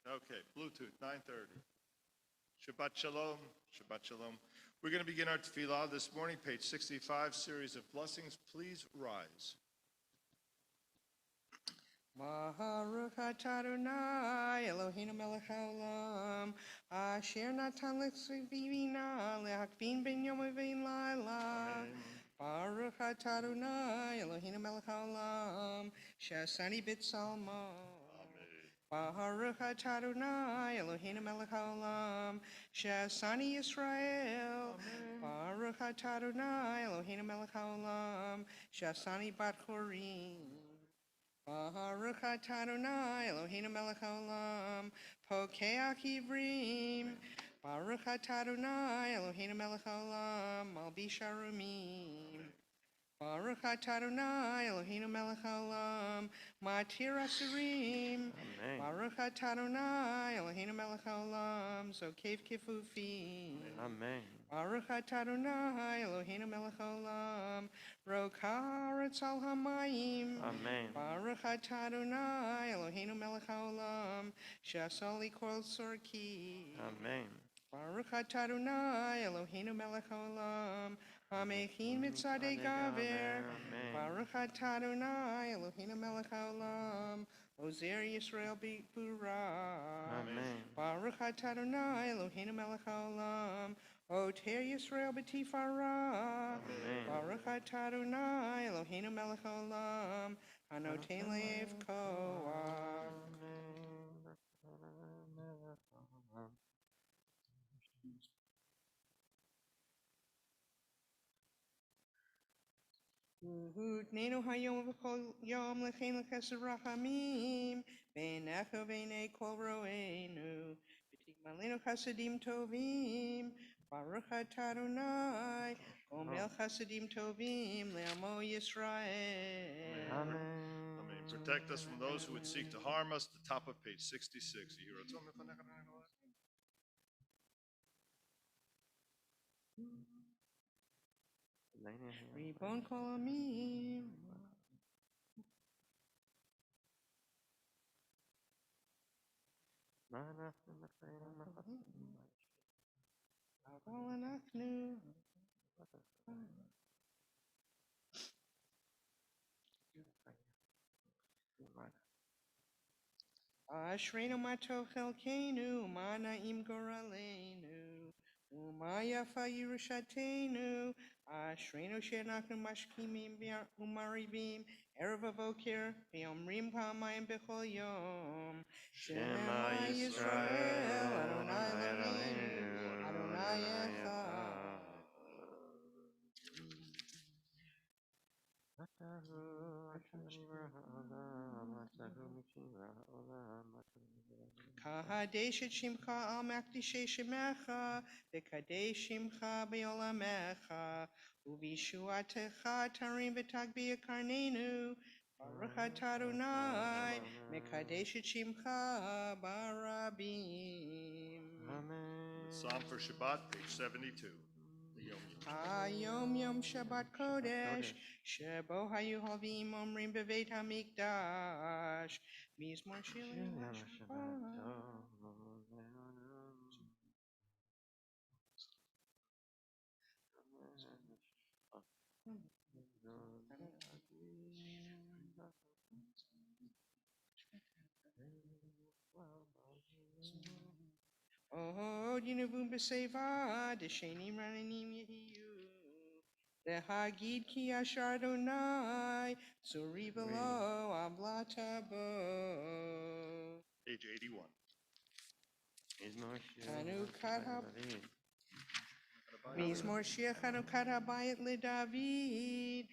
Okay, Bluetooth, 9:30. Shabbat Shalom, Shabbat Shalom. We're going to begin our tefillah this morning, page 65, series of blessings. Please rise. Baruch atah Adonai Eloheinu melech haolam asher natan l'tzivina le'hakvin ben yom u'ben laila. Baruch atah Adonai Eloheinu melech haolam she'asani b'tzalmo. Baruch atah Adonai Eloheinu melech haolam she'asani Yisrael. Baruch atah Adonai Eloheinu melech haolam she'asani bat chorim. Baruch atah Adonai Eloheinu melech haolam pokeach ivrim. Baruch atah Adonai Eloheinu melech haolam malbish arumim. Baruch atah Adonai Eloheinu melech haolam matir asurim. Baruch atah Adonai Eloheinu melech haolam zokev kifufim. Amen. Baruch atah Adonai Eloheinu melech haolam rokah haaretz al hamayim. Amen. Baruch atah Adonai Eloheinu melech haolam she'asa li kol tzorki. Amen. Baruch atah Adonai Eloheinu melech haolam hamechin mitzadei gaver. Baruch atah Adonai Eloheinu melech haolam ozer Yisrael b'gvura. Amen. Baruch atah Adonai Eloheinu melech haolam oter Yisrael b'tifara. Baruch atah Adonai Eloheinu melech haolam hanoten lev koach. Nenu hayom v'kol yom lechein l'chesed rachamim b'einecha v'einei kol ro'enu v'tigmalenu chasadim tovim. Baruch atah Adonai omel chasadim tovim le'amo Yisrael. Amen. Amen. Protect us from those who would seek to harm us. The top of page 66. You hear it? Ribon kol amim. Aval anachnu. Ashreinu matov chelkeinu, u'ma'na'im goraleinu, u'mayafa yerushateinu. Ashreinu she'anachnu mashkimim u'maribim, erev v'boker, v'yomrim pa'amayim b'chol yom. Shema Yisrael, Adonai Eloheinu, Adonai Echad. Kahadesh et shimcha al makdishei shemecha, v'kadesh shimcha be'olamecha, u'vishuatecha tarim v'tagbi karnenu. Baruch atah Adonai, mekadesh et shimcha barabim. Amen. Psalm for Shabbat, page 72. Hayom Yom Shabbat Kodesh, Shebo hayu havim omrim beveit hamikdash, mizmor shilim Shabbat. Oh, Dinavum Beseva, Deshenim Rananim Yehiyu. The Hagid Ki Ashar Adonai, Surivalo Ablatabo. Page 81. Hanukkah Mizmor Shir Hanukkah Habayit LeDavid.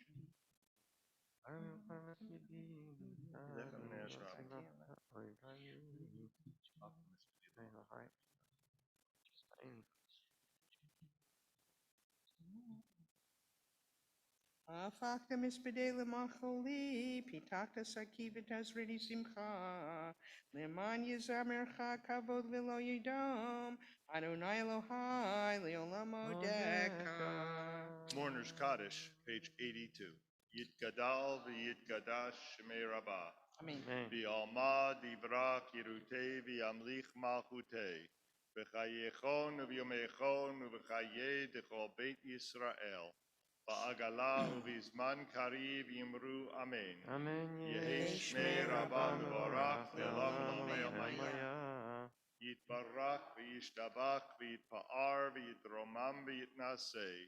Afakta mispede lemacholi, pitakta sakivitas redi simcha, leman yizamercha kavod velo yidom, Adonai Elohai leolam odeka. Mourner's Kaddish, page 82. Yitgadal v'yitgadash shemei rabbah. Amen. V'alma divra kirute v'yamlich malchute. V'chayechon v'yomechon v'chaye dechol Beit Yisrael. V'agala uvizman kariv yimru amen. Amen. Yehi shmei rabban v'barach v'elam l'mayah. Yitbarach v'yishtabach v'yitpa'ar v'yitromam v'yitnaseh.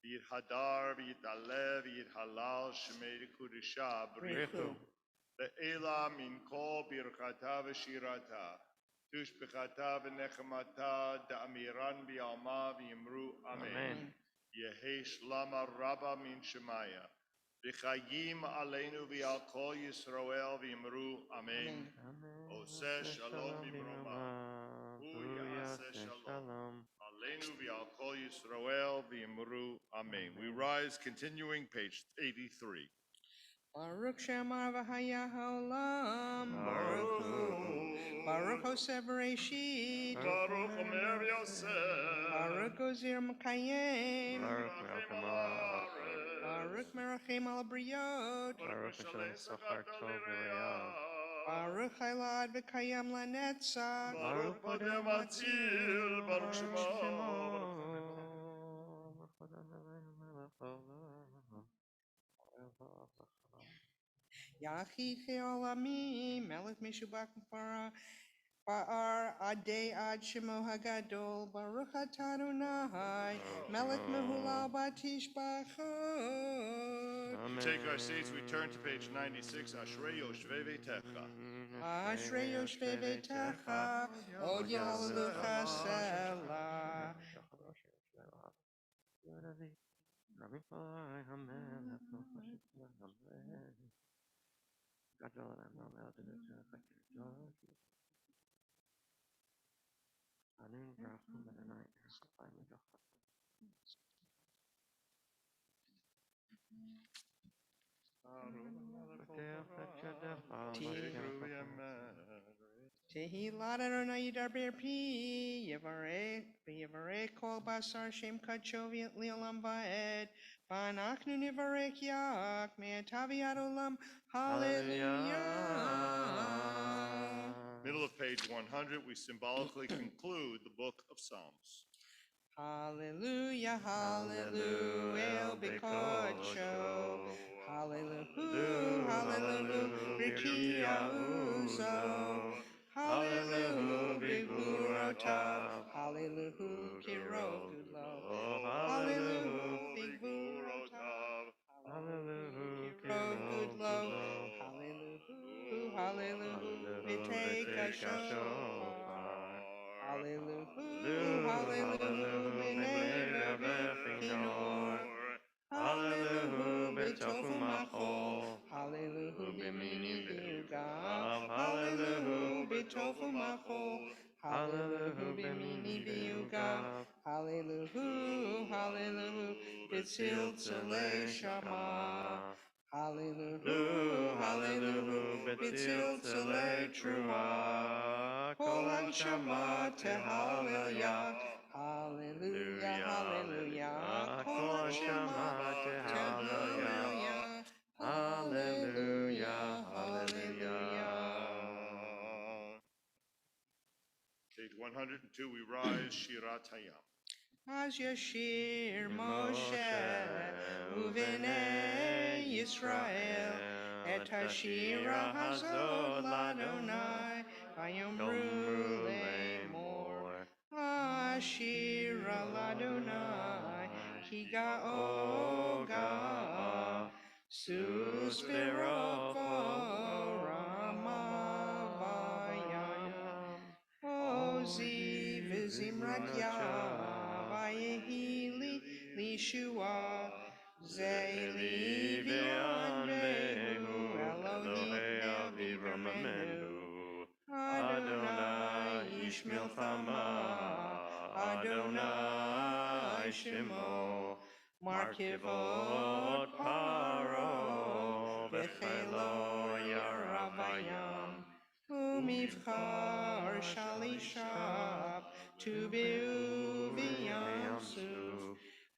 V'yithadar v'yitalev v'yithalal shmei kudisha brichu. Ve'ela min kol birchata v'shirata. Tushbechata v'nechemata da'amiran v'yalma v'yimru amen. Yehi shlama rabba min shemaya. V'chayim aleinu v'al kol Yisrael v'yimru amen. Oseh shalom b'mroma. Hu ya'aseh shalom. Aleinu v'al kol Yisrael v'yimru amen. We rise, continuing page 83. Baruch Shemar v'haya haolam. Baruch Hoseh Bereshit. Baruch Omer Yosef. Baruch Ozir Mekayem. Baruch Merachem al Baruch Merachem al Briot. Baruch Hashem Sachar Tov V'Rayah. Baruch Hailad v'Kayam Lanetzach. Baruch Bodem Atzil. Baruch Shemo. Yachiche Olamim. Melech Meshubach Ba'ar Adei Ad Shemo Hagadol. Baruch Atah Adonai. Melech Mehulal Batish Bachot. Take our seats. We turn to page 96. Ashrei Yoshvei Veitecha. Ashrei Yoshvei Beitecha, Od Yalalucha Selah. Tehillah Adonai Yidaber Pi, Yevarek Kol Basar Shem Kachoviat Lilam Vaed, Vanachnu Nivarek Yak, Me'atavi Adolam, Hallelujah. Middle of page 100, we symbolically conclude the book of Psalms. Hallelujah, hallelujah, El Bekocho. Hallelujah, hallelujah, Rikia Uzo. Hallelujah, Bigburotav. Hallelujah, Kirogudlo. Hallelujah, Bigburotav. Hallelujah, Kirogudlo. Hallelujah, hallelujah, Viteka Shofar. Hallelujah, hallelujah, Benega Befinor. Hallelujah, Betofu Machol. Hallelujah, Bemini Biugav. Hallelujah, Betofu Machol. Hallelujah, Bemini Biugav. Hallelujah, hallelujah, Betzil Tzele Shama. Hallelujah, hallelujah, Betzil Tzele Trua. Kol Shama Tehallelujah. Hallelujah, hallelujah, Kol Shama Tehallelujah. Hallelujah, hallelujah. Page 102, we rise, Shirat Hayam. Az Yashir Moshe Uvene Yisrael Et Hashira Hazod Ladonai Vayomru Lemor Ashira Ladonai Higa Oga Sus Viroko Ramavayam Ozi Vizimrat Yahvayehili Lishua Zeili Vion Vehu Elohim Avivramenu Adonai Ishmael Chama Adonai Shemo Markivot Paro Vechelo Yaravayam Umivchar Shalishab Tubiu V'Yamsu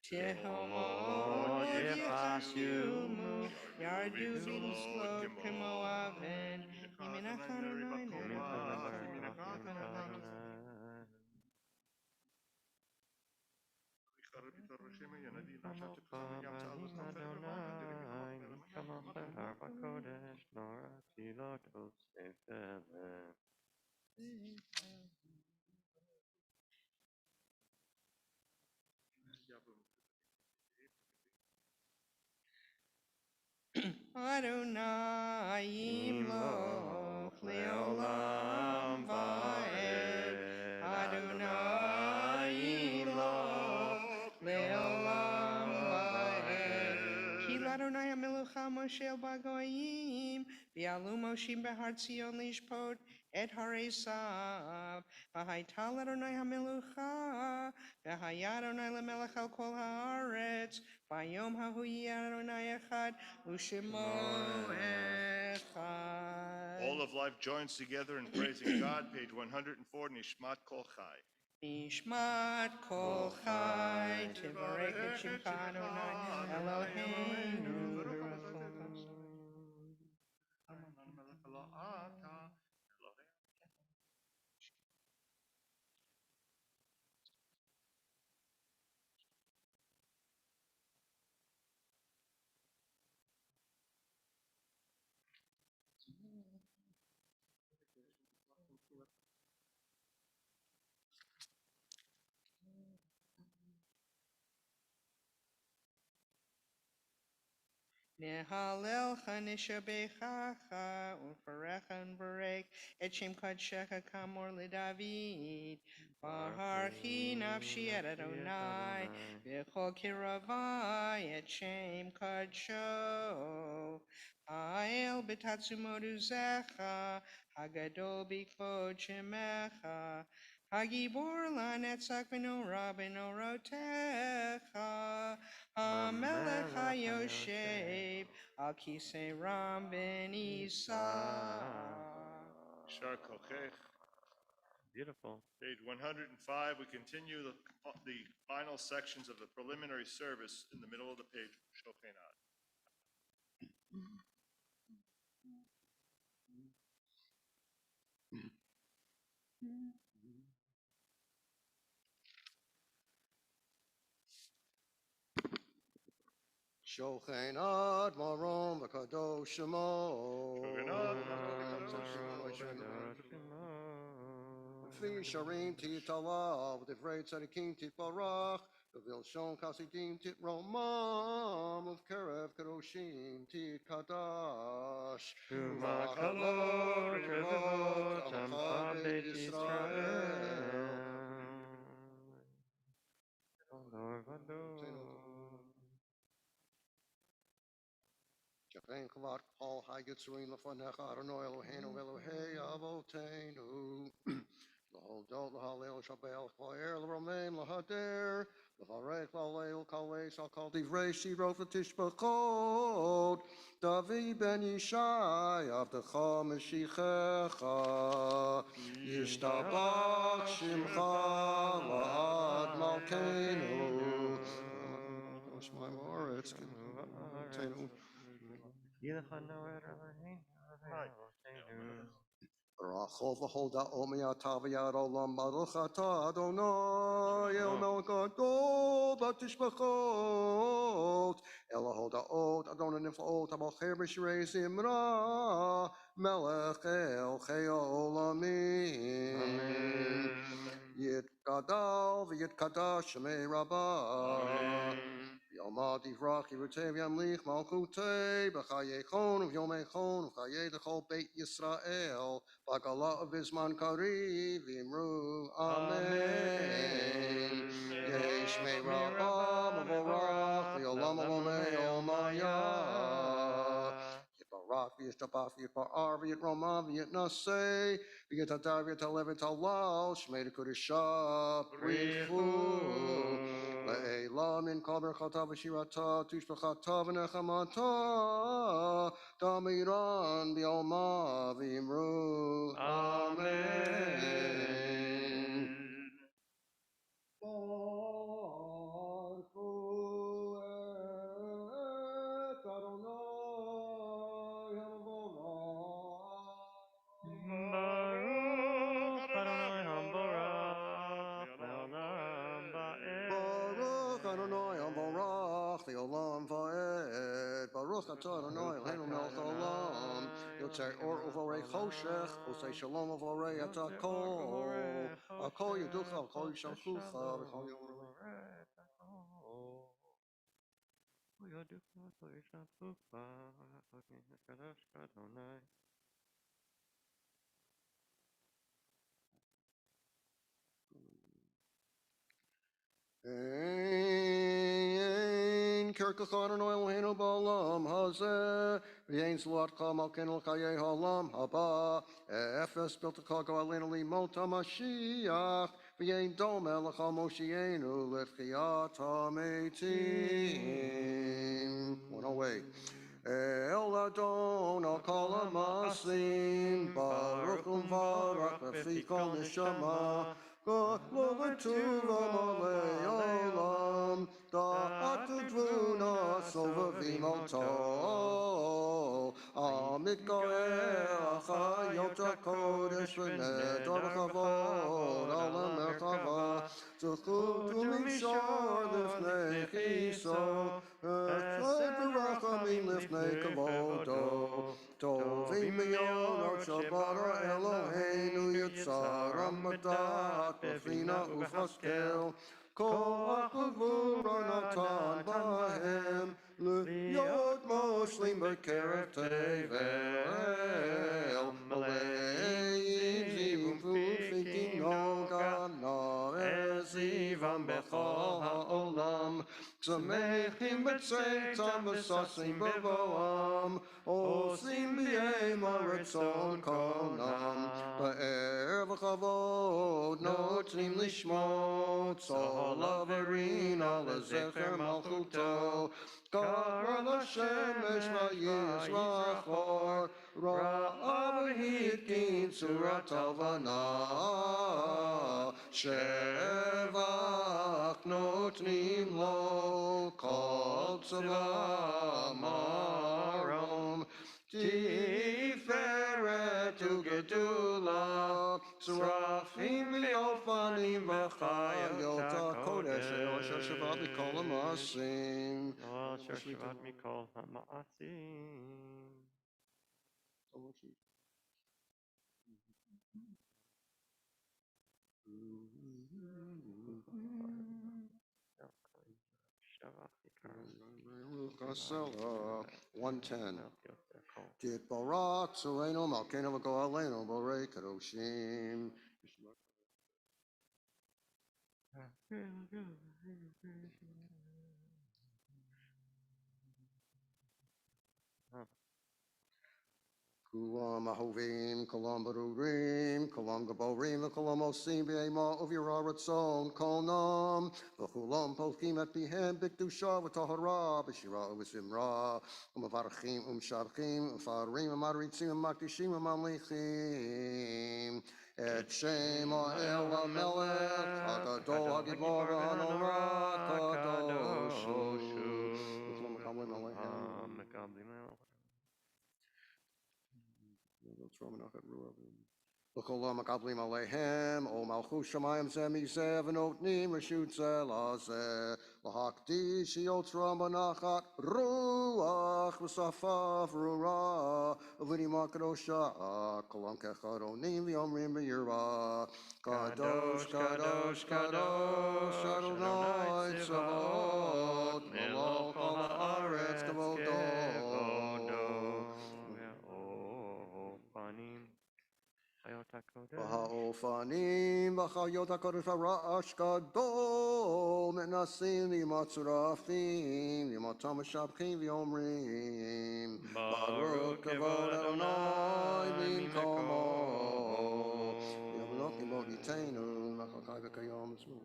Tehomot Yechasumu Yardu V'Slok Moaven Adonai Yimloch Leolam Vaed. Adonai Yimloch Leolam Vaed. Ki l'Adonai HaMelucha Moshe Bagoyim V'yalu Moshe Behar Tzion Lishpot Et Harei Sav V'hayta l'Adonai HaMelucha V'haya Adonai LeMelech Al Kol Haaretz V'yom Hahu Yeh Adonai Echad U'Shemo Echad. All of life joins together in praising God, page 104, Nishmat Kol Chai. Nishmat Kol Chai Tivarech Et Shemcha Adonai Eloheinu Nehalelcha nishabechacha ufarecha nvarek et shem kadshecha kamor leDavid v'harchi nafshi et Adonai v'chol kiravai et shem kadsho ha'el b'tatzumodu zecha hagadol b'kvod shemecha Hagibor lanetzach v'nora b'norotecha HaMelech HaYoshev Al Kisei Ram Ben Isa. Shar Kochech. Beautiful. Page 105, we continue the final sections of the preliminary service in the middle of the page, Shochenat. Shochenat Marom V'Kadosh Shemo. Fi Sharim Titala V'Divrei Tzadikim Titbarach V'Vilshon Chasidim Titromam V'Kerev Kadoshim Titkadash Umakalot Revivot Amcha Beit Yisrael. Japan Kavat Paul Hagetsuin Lafanecha Adonai Eloheinu Elohei Avoteinu Lahodot Lahalel Shabel Klaer Laromain Lahader Lavarek Lalel Kalei Salkal Divrei Shirot Vatishbachot David Ben Yishai Avdecha Meshichecha Yishtabach Shimcha Laad Malkeinu Shemaim Haaretz Keinu Rachov Holda Omia Taviyad Olam Baruchata Adonai El Melgadol Batishbachot Elahoda Od Adonai Niflaot Abacher B'Shirei Zimra Melech El Cheo Olamim Yit Gadal V'Yit Kadash Shemei Rabbah Yom Divrach Yerutev Yamlich Malchutei B'Chayechon V'Yomechon V'Chayei L'Chol Beit Yisrael B'Gala V'Zman Kariv V'Imru Amen Yesh Me'Rabah M'Vorach V'Olam Olomei Omayah Barak v'yishtabach v'yitbar v'yitroma v'yitnasei v'yitadar v'yitalev v'yitalal shmei d'kodesha brifu le'ela min kol berachata v'shirata tushbachata v'nechamata damiran b'yalma v'imru Amen. the olam va'ed. Baruch atah Adonai Eloheinu melech haolam. Yotzer or uvorei choshech, osei shalom uvorei atakol. Akol yiducha, akol yishalchucha, v'chol yomru. Ein kirkachon Eloheinu ba'olam hazeh, v'yein zluatcha malkeinu l'chayei ha'olam haba, efes biltecha go'aleinu limot ha'mashiach, v'yein dom elecha Moshienu l'tchiyat ha'metim. 108. El Adon al kol ha'masim, baruch u'mvarach b'fi kol neshama, V'lo v'tuva malei olam, da'atu dvuna sovavim oto. Amikol achayot hakodesh v'nedor v'chavod al merkava, zechut u'mishor lifnei chiso, echad v'rachamim lifnei kavodo. Tovim b'yom Shabbat Eloheinu Yitzaram Badat B'fina Ufaskel Kol Achuvura Natan Bahem L'yot Moshlim B'kerev Tevel Maleim Zivum Fufikin Nogana Ezivam B'chol Ha'olam Tzamechim B'tzeitam V'sasim B'voam Osim b'yem ha'retzon konam, ba'er v'chavod notnim lishmot, tzol averin al zecher malchuto, kara l'shemesh v'yizrachor, ra'av v'hitkin surat alvana, shevach notnim lo, kol tzava marom, Tiferet ugedula, Srafim v'ofanim v'chayot HaKodesh, Asher Shabbat mikol ha'maasim. Asher Shabbat mikol ha'maasim. Kasela 110. Dit barak tzorenu malkeinu v'go'aleinu borei kadoshim. Kulam ahovim, kulam barurim, kulam gaborim, kulam osim b'ema of your aratzon, kolnam, v'kulam polkim at bihem, b'kedusha v'tahara, b'shira v'zimra, u'mavarachim, u'mshavchim, u'farim, u'madritzim, u'makdishim, u'mamlichim, et shem ha'el ha'melech, ha'gadol ha'gibor ha'nora, kadoshu. V'kulam ha'kamlim aleichem. V'kolam makablim aleihem, o malchus shamayim zemi zev notnim reshut zelazeh, l'hakdish yotzram banachat ruach v'safav rura, v'nima kadosha, kolam kechad onim v'yomrim v'yira, kadosh, kadosh, kadosh, Adonai tzavot, melech kol haaretz kavodo. V'ha'ofanim v'chayot HaKodesh v'ra'ash gadol menasim v'yimatzurafim v'yimatam v'shabchim v'yomrim Baruch kavod Adonai b'mkomo v'yavlokim bo yiteinu v'chakai v'kayom tzmu.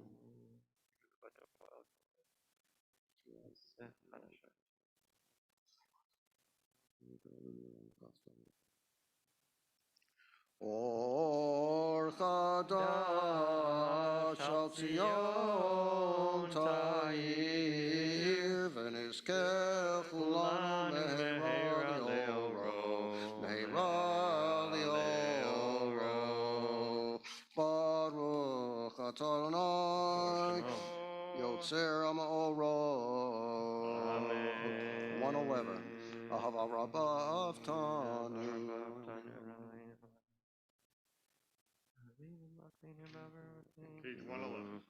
Or chadash al Zion ta'ir v'nizkech ulam meheira le'oro Baruch atah Adonai Yotzer ha'ma'orot 111. Ahava Rabba of Tanu. Page 111.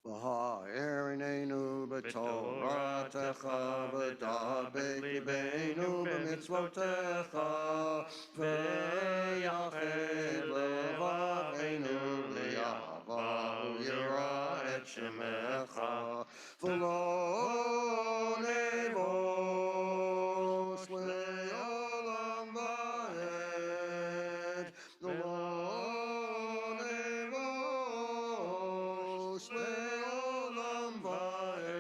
V'ha'erinenu b'toratecha v'dabek libeinu b'mitzvotecha v'yachid levaveinu li'ahava u'yira et shemecha v'lo nevosh le'olam va'ed v'lo nevosh le'olam va'ed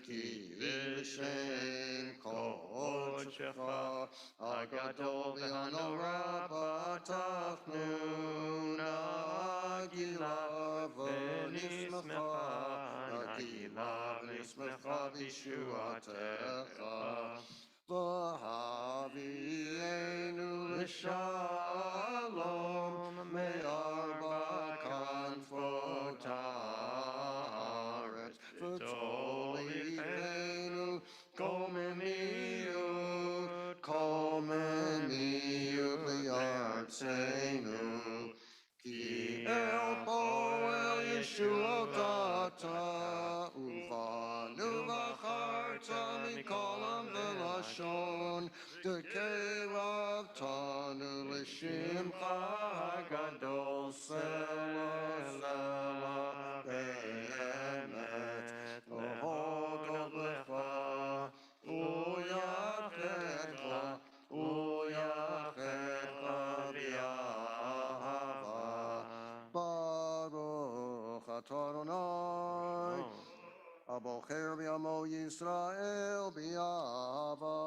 ki v'shem kodecha agadol v'hanora patachnu nagila v'nismecha nagila v'nismecha v'shuatecha v'havienu l'shalom me'arba kanfot haaretz v'tolichenu kol memiut li'artzenu ki el poel yeshuotata uvanu v'charta mikolam v'lashon dekerav tanu l'shimcha hagadol sela be'emet lehodol lecha uyachetcha v'yahava Baruch atah Adonai Abocher b'yamo Yisrael b'yahava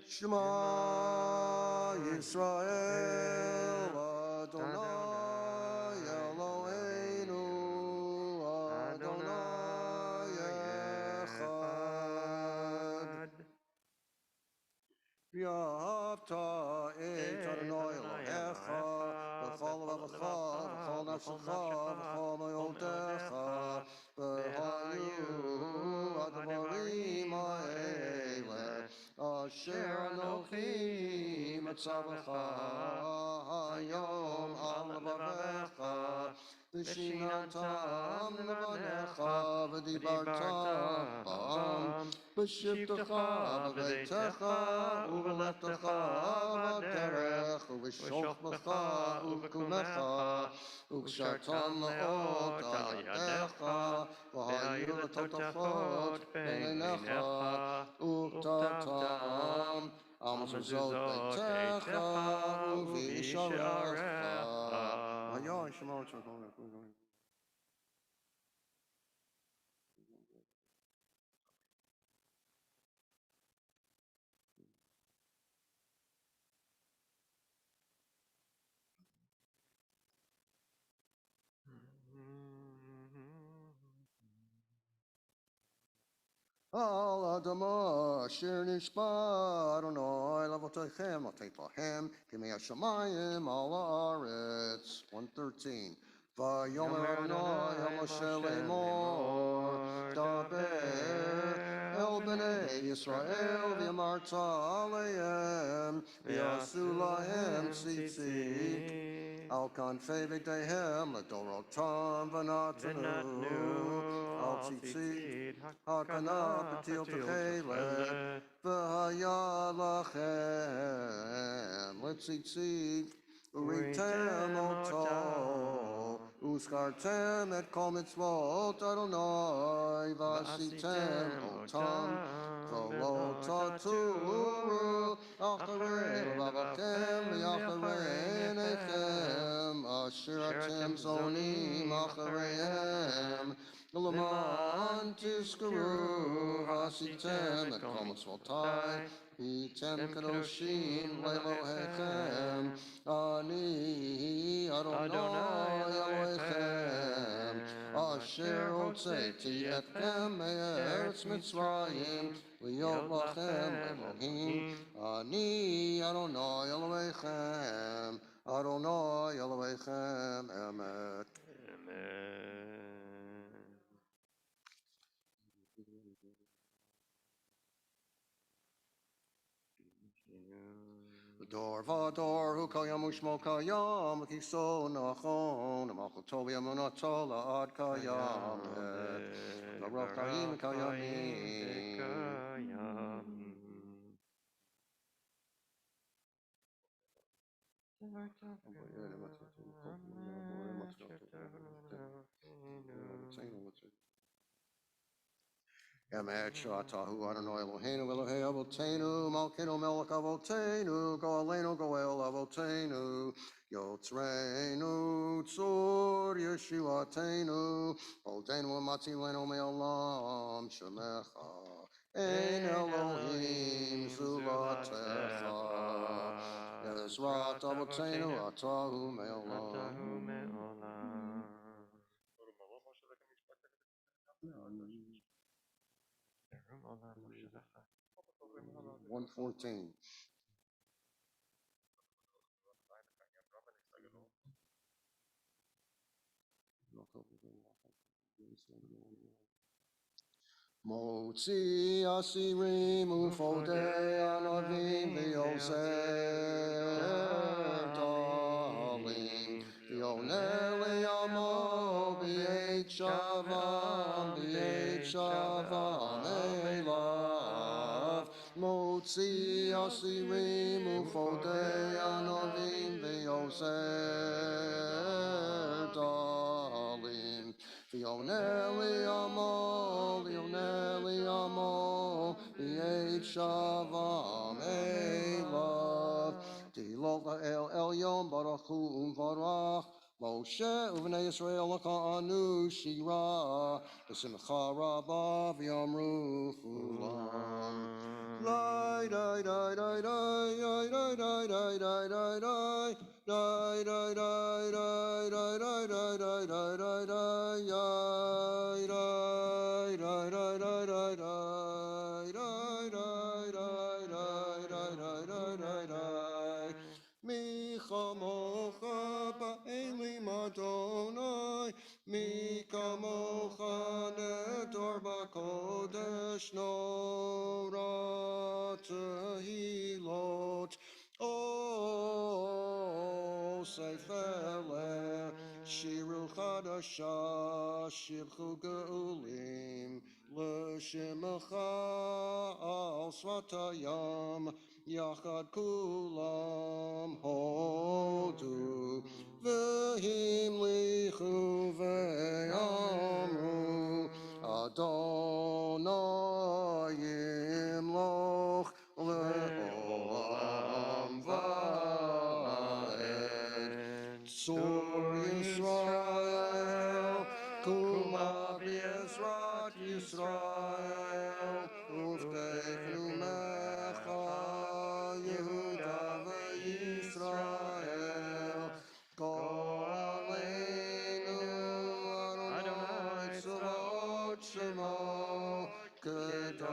Shema Yisrael Adonai Eloheinu Adonai Echad V'ahavta et Adonai Elohecha b'chol levacha v'chol nafshecha v'chol moyodecha v'hayu advarim ha'ele asher anochi metzavecha hayom al levavecha v'shinantam levanecha v'dibartam bam b'shivtecha v'beitecha u'v'lechtecha v'derech u'v'shofmecha u'v'kumecha u'kshartam la'ot al yadecha v'hayu l'totachot b'einecha u'ktatam al mezuzot beitecha u'v'isharecha Hayah Shemot Shemot Al Adama Asher Nishba Adonai Lavotechem Lateilahem Kimei Hashamayim Al Haaretz 113 Vayomer Adonai El Moshe Lemor Daber El Bnei Yisrael V'yamarta Aleim V'yasu Lahem Tzitzit Al Kanfei V'dehem Ledorotam V'natanu Al Tzitzit Hakana Patil Techele V'haya Lachem Letzitzit Uritem Oto Uskartem et Kol Mitzvot Adonai Vasitem Otam V'lo Taturu Acharei Lavachem V'yacharei Nechem Asher Atem Zonim Achareihem L'man Tizkaru Hasitem et Kol Mitzvotai Hitem Kadoshim Lelohechem Ani Adonai Elohechem Asher Hotzeti Etchem Me'eretz Mitzrayim Liot Lachem Elohim Ani Adonai Elohechem Adonai Elohechem Emet Amen. Dor vador hu kayam ushmo kayam kiso nachon amal tovim unatola ad kayam Baruch kayim kayamim. Emet Shatahu Adonai Eloheinu Elohei Avotenu Malkeinu Melech Avotenu Goaleinu Goel Avotenu Yotzreinu Tzur Yeshuatenu Oldenu Matilenu Me'olam Shemecha Ein Elohim Zulatecha Ezrat Avotenu Atahu Me'olam 114. Motzi asirim ufodei anavim v'yoser dalim v'yoneli amo b'eit shavam elav Motzi asirim ufodei anavim v'yoser dalim Lioneli amo, b'eit shavam elav. Tilot el elyon baruch hu umvarach. Moshe uvnei Yisrael laka'anu shira. B'simcha rabba v'yamru kulam. Lai, dai, dai, dai, dai, dai, dai, dai, dai, dai, dai, dai. Die, die, die, die, die, die, die, die, die, die, die, Mi chamocha ba'elim Adonai, mi kamocha nedor b'kodesh nora tehilot. Oh, Seifele, Shiru Chadasha, Shibchu Geulim, L'Shimecha al Svatayam, Yachad Kulam, Hodu, V'him Lichu Ve'amru, Adonai Yimloch, Le'olam Va'ed. Tzur Yisrael, Kuma B'Ezrat Yisrael, Uvtechnu Mecha, Yehuda V'Yisrael, Go'aleinu Adonai Tzavot Shemo, Kedosh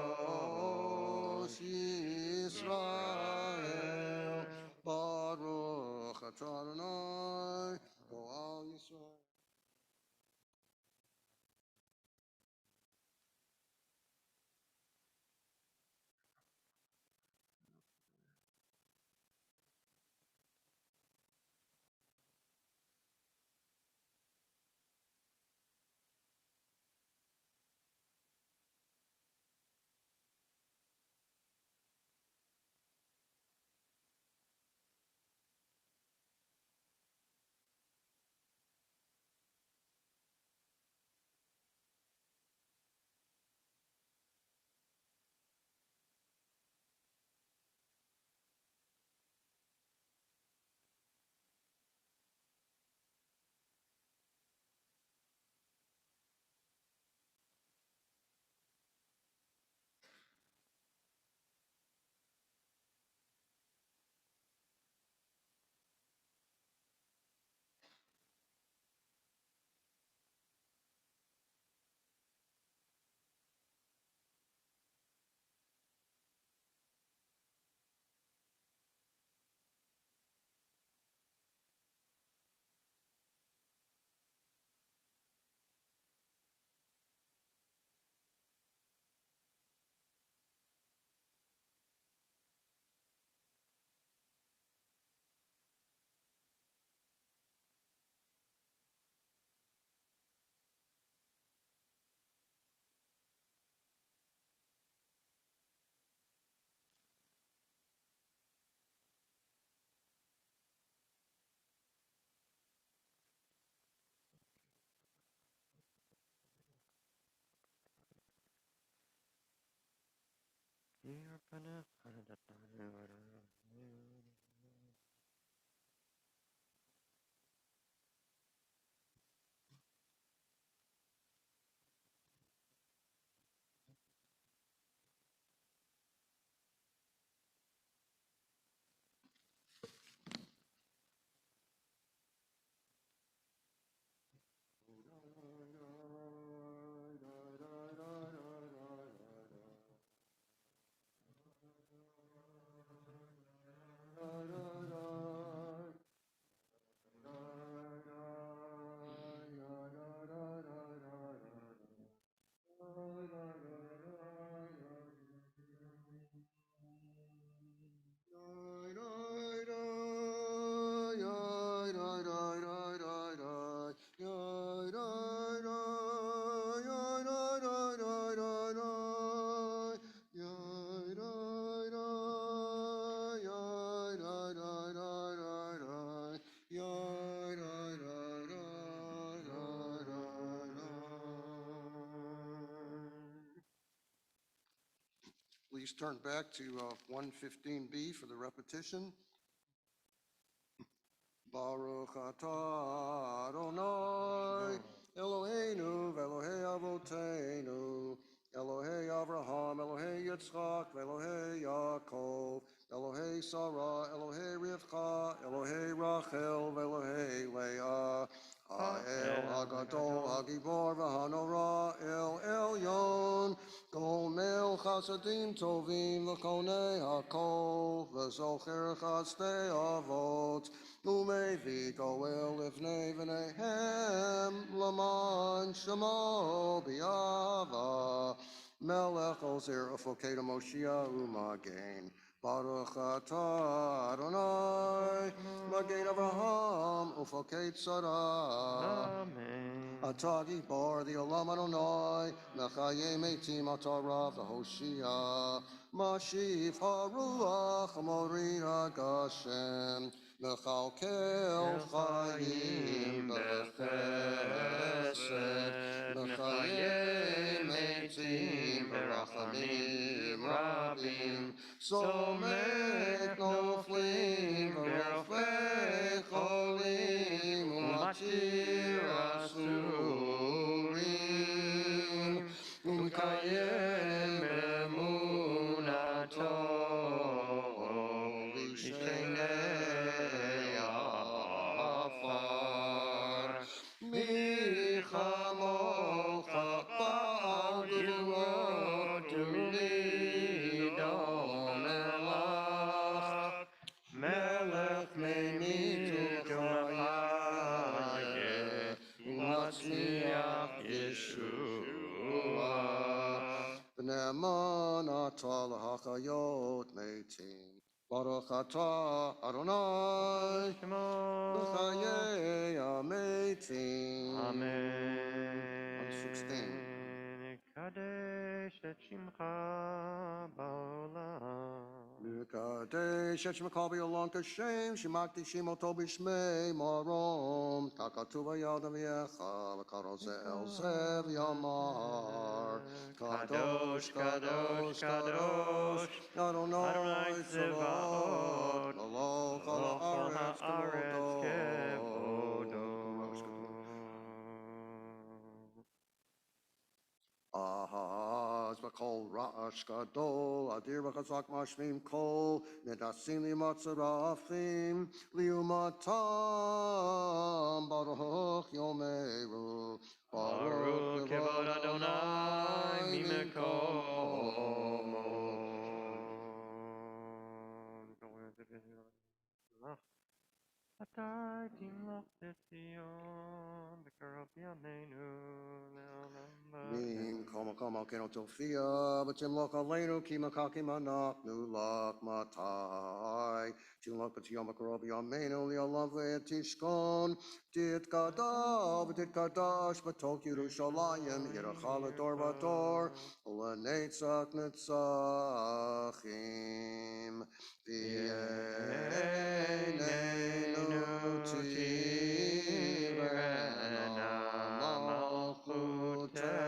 Yisrael, Baruch Atah Adonai, Go'al Yisrael. Please turn back to 115b for the repetition. Baruch atah Adonai Eloheinu v'Elohei Avoteinu Elohei Avraham, Elohei Yitzchak, Elohei Yaakov, Elohei Sarah, Elohei Rivka, Elohei Rachel, Elohei Leah, Ha'el Hagadol Hagibor v'Hanora El Elyon, Gomel Chasadim Tovim L'Konei Hakol V'Zocher Chazdei Avot Umevi Goel Livnei V'Nehem Laman Shemo B'Yava Melech Ozer Ufokei Moshiach U'Magen Baruch atah Adonai Magen Avraham Ufokei Tzara Atah Gibor the Olam Adonai Mechaye Meitim Atah Rav Hoshia Mashiv HaRuach Morin HaGashem Mechalkel Chayim B'Chesed Mechaye Meitim B'Rachamim Rabim Somek Noflim V'Rofei Cholim U'Matir Asurim U'Mekayem Emunato L'Shenei Afar Michamocha Ba'al Gevurot U'Lido Melach Melech Meimit U'Chayeh U'Matzliach Yeshua V'ne'eman atah l'hachayot meitim Baruch atah Adonai L'chayei ha'meitim. Amen. 116. Kadesh et shimcha ba'olam. Kadesh et shemcha b'olam kashem shemakti shemoto b'shmei marom takatu v'yad aviecha v'karo ze el ze v'yamar Kadosh, Kadosh, Kadosh Adonai Tzvaot Malach ha'aretz kevodo Ahaz v'kol ra'ash gadol adir v'chazak mashmim kol nedasim limatzarafim liumatam baruch yomeru Baruch kevod Adonai mimekomo. Atai timloch tzion b'karov yameinu le'olam Nim kama kama keno tofia b'tim loch aleinu ki makakim anachnu lach matai tim loch b'tiyom b'karov yameinu li'olam v'etishkon dit kadash b'tok Yerushalayim yerachal ador v'ador u'lenetzach netzachim v'yenenu tirena malchutecha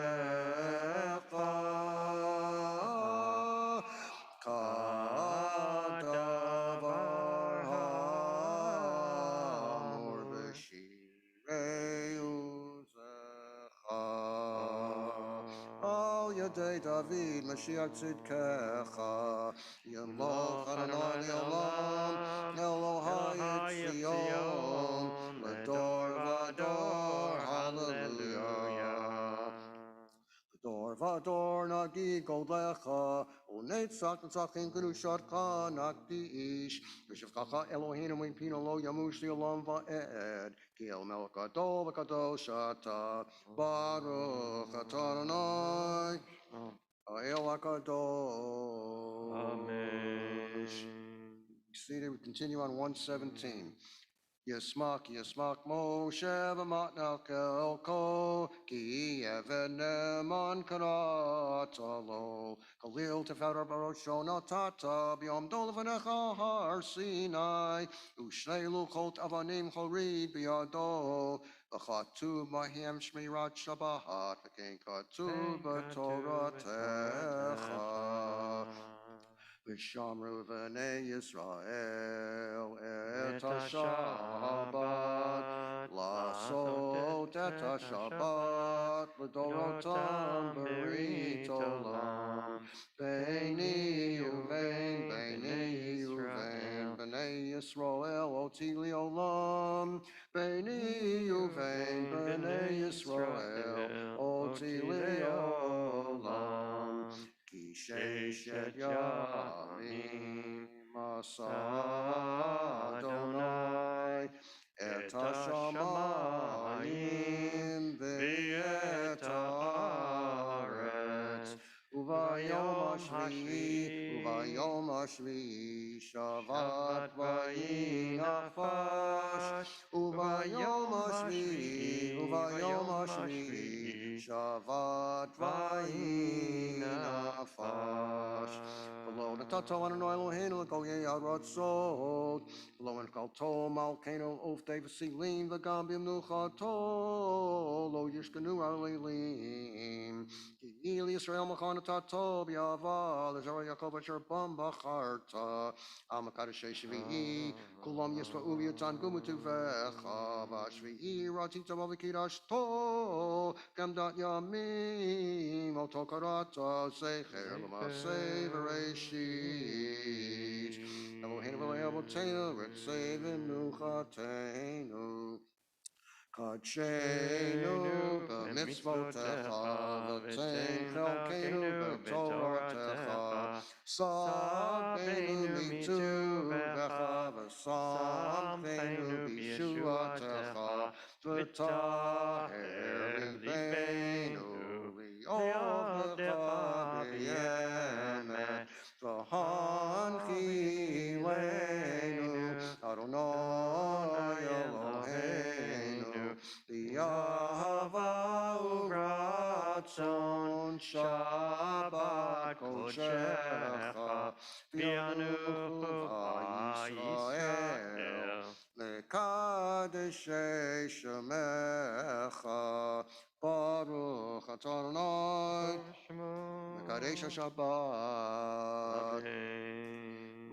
ידי דוד, משיח צדקך. ימלוך אדוני לעולם, אלוהי ציון, לדור ודור, הללויה. Dor vador nagi goldecha, unetzach netzachim kedushatcha nakdish. V'shevchacha Eloheinu mipino lo yamush li'olam va'ed. Ki el melech gadol v'kadosh ata. Baruch atah Adonai. El HaKadosh. Amen. Seated, we continue on 117. Yismak Moshe v'matnal kelko ki even neman karatalo kalil tefer baroshon atata b'yom dol v'necha har Sinai u'shnei luchot avanim chorid b'yado v'chatu mahem shmirat Shabbat v'kein katu b'toratecha V'shamru v'nei Yisrael et ha-Shabbat Lasot et ha-Shabbat L'dorotam berit olam Beini uvein B'nei Yisrael oti li'olam Beini uvein B'nei Yisrael oti li'olam Ki sheshet yamim asa Adonai et hashamayim ve'et haaretz uvayom hashvi'i shavat vayi nafash uvayom hashvi'i shavat vayi nafash V'lo natato Adonai Eloheinu l'goyei haratzot V'lo enkalto malkeinu ufdei v'silim v'gam b'mnuchato lo yishkenu ha'leilim Ki il Yisrael machon natato b'yava l'zara Yaakov asher bam b'charta Am HaKadeshei shvi'i kulam yisra'u v'yatan gumutu v'echa v'ashvi'i ratita v'vikidashto Gamdat yamim oto karata secher l'masei v'reishit Eloheinu v'le'avoteinu ritzei v'nuchateinu Kadshenu b'mitzvotecha v'tein chelkeinu b'toratecha Sabenu mituvecha v'samcheinu b'yeshuatecha v'taher libeinu li'ovdecha b'yemet v'hanchilenu Adonai Eloheinu B'yahava u'ratzon Shabbat kodshecha V'yanuchu v'Yisrael Lekadeshei shemecha Baruch atah Adonai Mekadesh Shabbat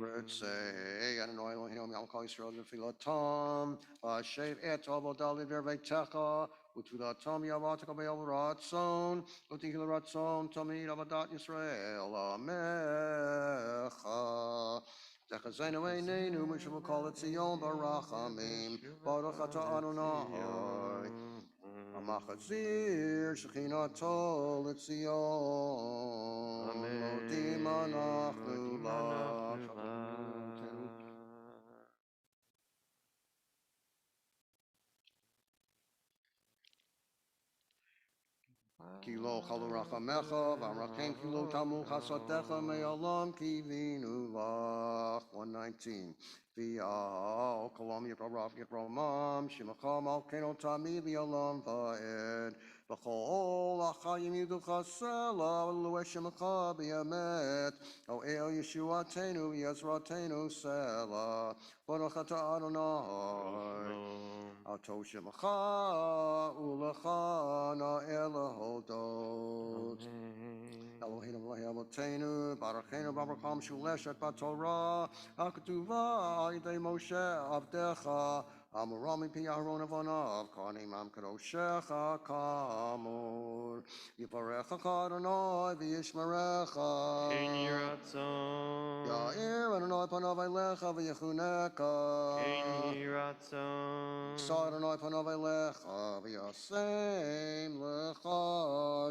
Recite Adonai Eloheinu Melech Yisrael V'filatam V'ashev et avodah l'verveitecha U'tfilatam yavatecha be'el ratzon U'tihil ratzon tamid avodat Yisrael Amecha Techazenu eineinu Moshe v'kol et Zion barachamim Baruch atah Adonai Amachazir Shechinato l'Tzion Modim anachnu lach Ki lo chalu rachamecha v'amrachem ki lo tamu chasadecha me'olam kivinu lach 119 V'yal kolam yiprarav yipromam shimacha malkeinu tamid li'olam va'ed V'chol achayim yiducha sela v'lu'e shimacha b'yamet O el yeshuatenu v'yezratenu sela Baruch atah Adonai Ato shemacha ulecha na'el hodot Eloheinu v'le'avoteinu Barucheinu Barucham shuleshet b'Torah HaKetuva al yedei Moshe avdecha Amurami pi Aharon Avonav, Kohanim Am Kadoshecha Kamor. Yiparecha Adonai v'yishmerecha. Ein yiratzon. Ya'ir Adonai panav elecha v'yechuneka. Ein yiratzon. Yisa Adonai panav elecha v'yasem lecha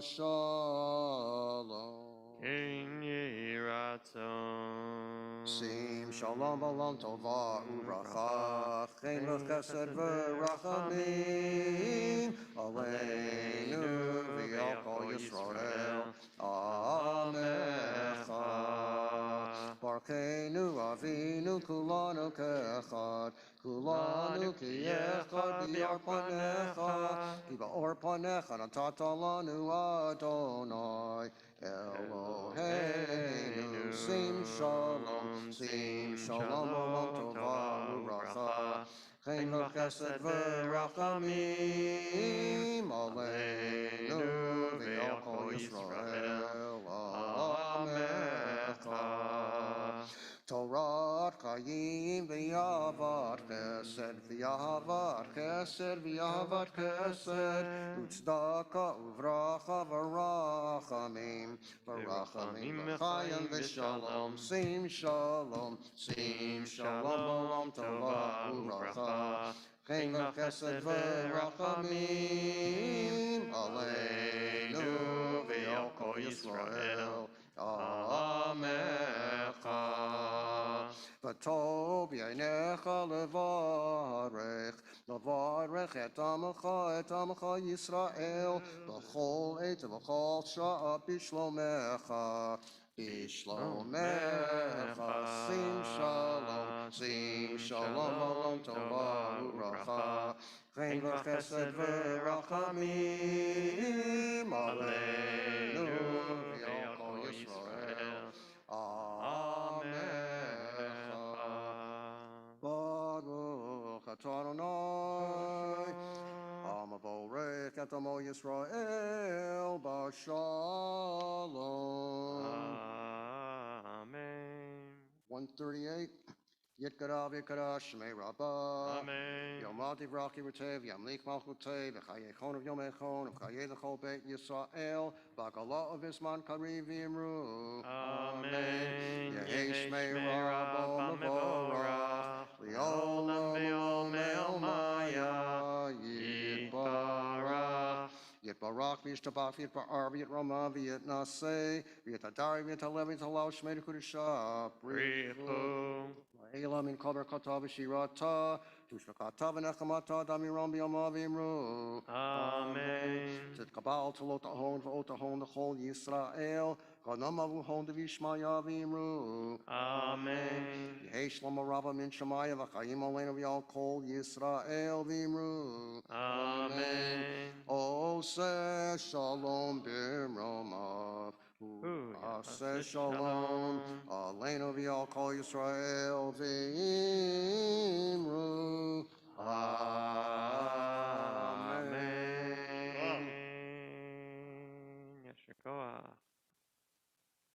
shalom. Ein yiratzon. Sim shalom olam tova uvracha. Chen chesed v'rachamim. Aleinu v'yal kol Yisrael. Amecha. Barkeinu avinu kulanu keechad. Kulanu ki echad bi'or panecha. Ki ba'or panecha natata lanu Adonai. Eloheinu sim shalom. Sim shalom olam tova uvracha. Chen chesed v'rachamim. Aleinu v'yal kol Yisrael. Amecha. Torah Chayim v'yavat chesed v'yavat chesed v'yavat chesed u'tzedaka uvracha v'rachamim v'rachamim v'chayim v'shalom sim shalom olam tova uvracha chen chesed v'rachamim aleinu v'yal kol Yisrael. Amecha. V'tov yainecha levarech et amecha Yisrael b'chol eit v'chol sha'a bishlomecha sim shalom olam tova uvracha chen v'chesed v'rachamim aleinu v'yal kol Yisrael. Amecha. Baruch atah Adonai Amavorech et amo Yisrael b'shalom. Amen. 138. Yitkara v'yitkara Shmei Rabbah. Amen. Yom Tivrachi V'tev Yamlik Malchutev V'chayechon of Yom Echon V'chayei l'chol Beit Yisrael V'agala of Isman Kari V'imru. Amen. Yehi Shmei Rabbah Mevorach L'olam ve'olmei Maya Yitbarach. Yitbarach v'yishtabach v'yitbar v'yitrama v'yitnaseh v'yitadari v'yitalev v'yitalau Shmei D'Kudusha Brichu. Elam in Kaber Kata V'Shirata, Tushvakata V'Nechamata Damiram B'Yama V'Imru. Amen. Zet Kabal Tolot Ahon V'Otahon D'Chol Yisrael, Ganam Avuhon D'Vishmaya V'Imru. Amen. Yehi Shlomo Rabba Min Shemaya V'Chayim Aleinu V'Yal Kol Yisrael V'Imru. Amen. Oseh Shalom B'Romav. Aseh Shalom, Aleinu v'yal kol Yisrael v'imru. Amen. Yasher koach.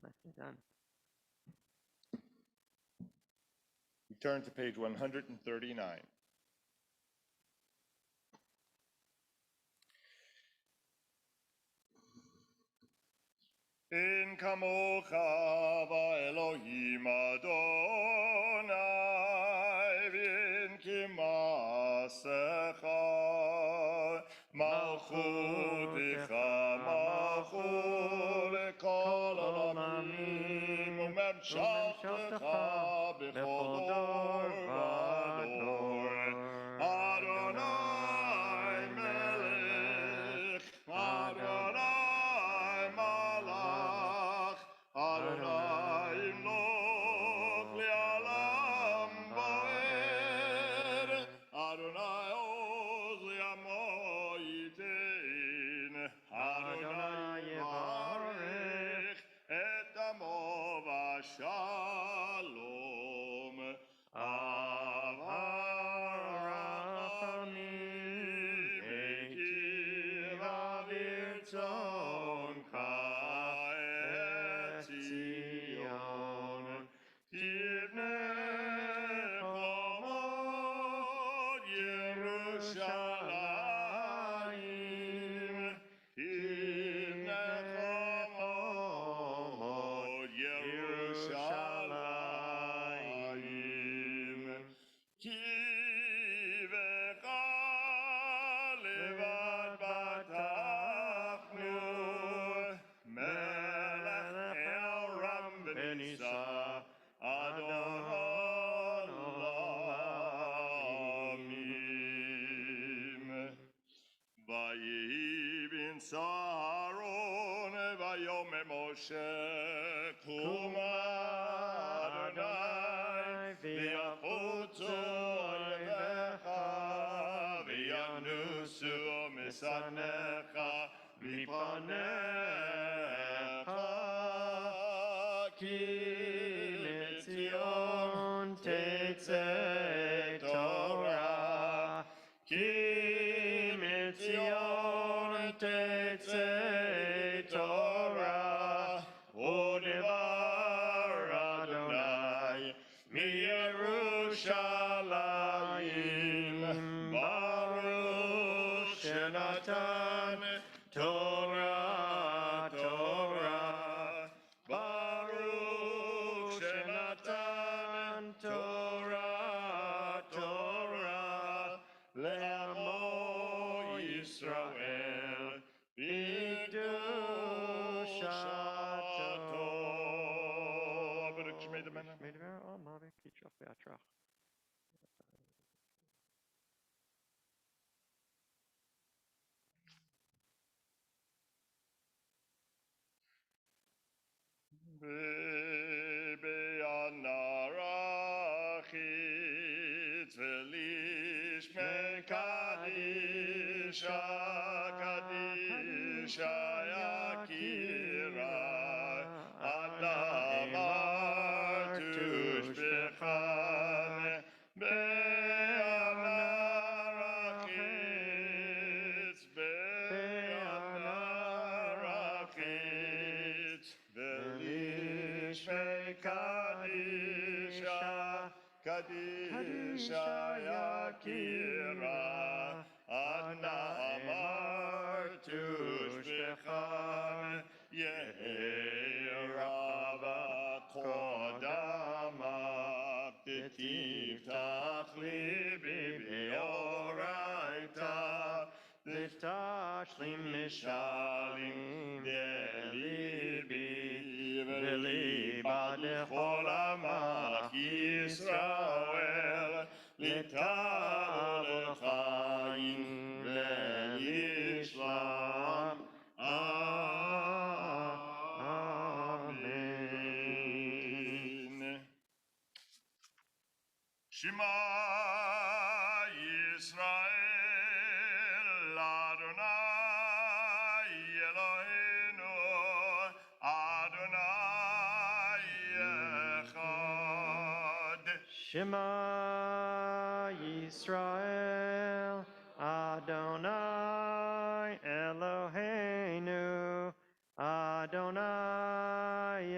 Nicely done. We turn to page 139. In kamocha va'elohim Adonai v'in kimasecha malchutecha malchut lekol olamim u'memshaltecha b'chol dor v'dor. Adonai melech, Adonai malach, Adonai imloch li'alam bo'er, Adonai oz li'amo yitein. Yerushalayim, Himnechomot, Yerushalayim, Ki vecha levad batachnu, Melech el ram v'nisa, Adon olamim. Vayihi bin Saron, vayomer Moshe, Kuma Adonai, v'yafutzu oivecha, v'yanusu misanecha, mipanecha, ki mitzion tetzei Torah, ki mitzion tetzei Torah, u'devar Adonai miYerushalayim, Baruch shenatan Torah, Torah, Baruch shenatan Torah, Torah, le'amo Yisrael, b'kedushato. Baruch Shmei Damena. Medver al Mavik Kitrach Beatrach. Be'anarachit v'lish mekadisha kadisha yakira adamartush b'chan be'anarachit be'anarachit v'lish mekadisha kadisha yakira adna amartush b'chan ye'erava kodama b'tiftach libi b'oraita L'tashlim mishalim delibi v'liba d'chol amach Yisrael l'tavol l'chaim v'l'ishlam. Amen. Shema Yisrael Adonai Eloheinu Adonai Echad. Shema Yisrael Adonai Eloheinu Adonai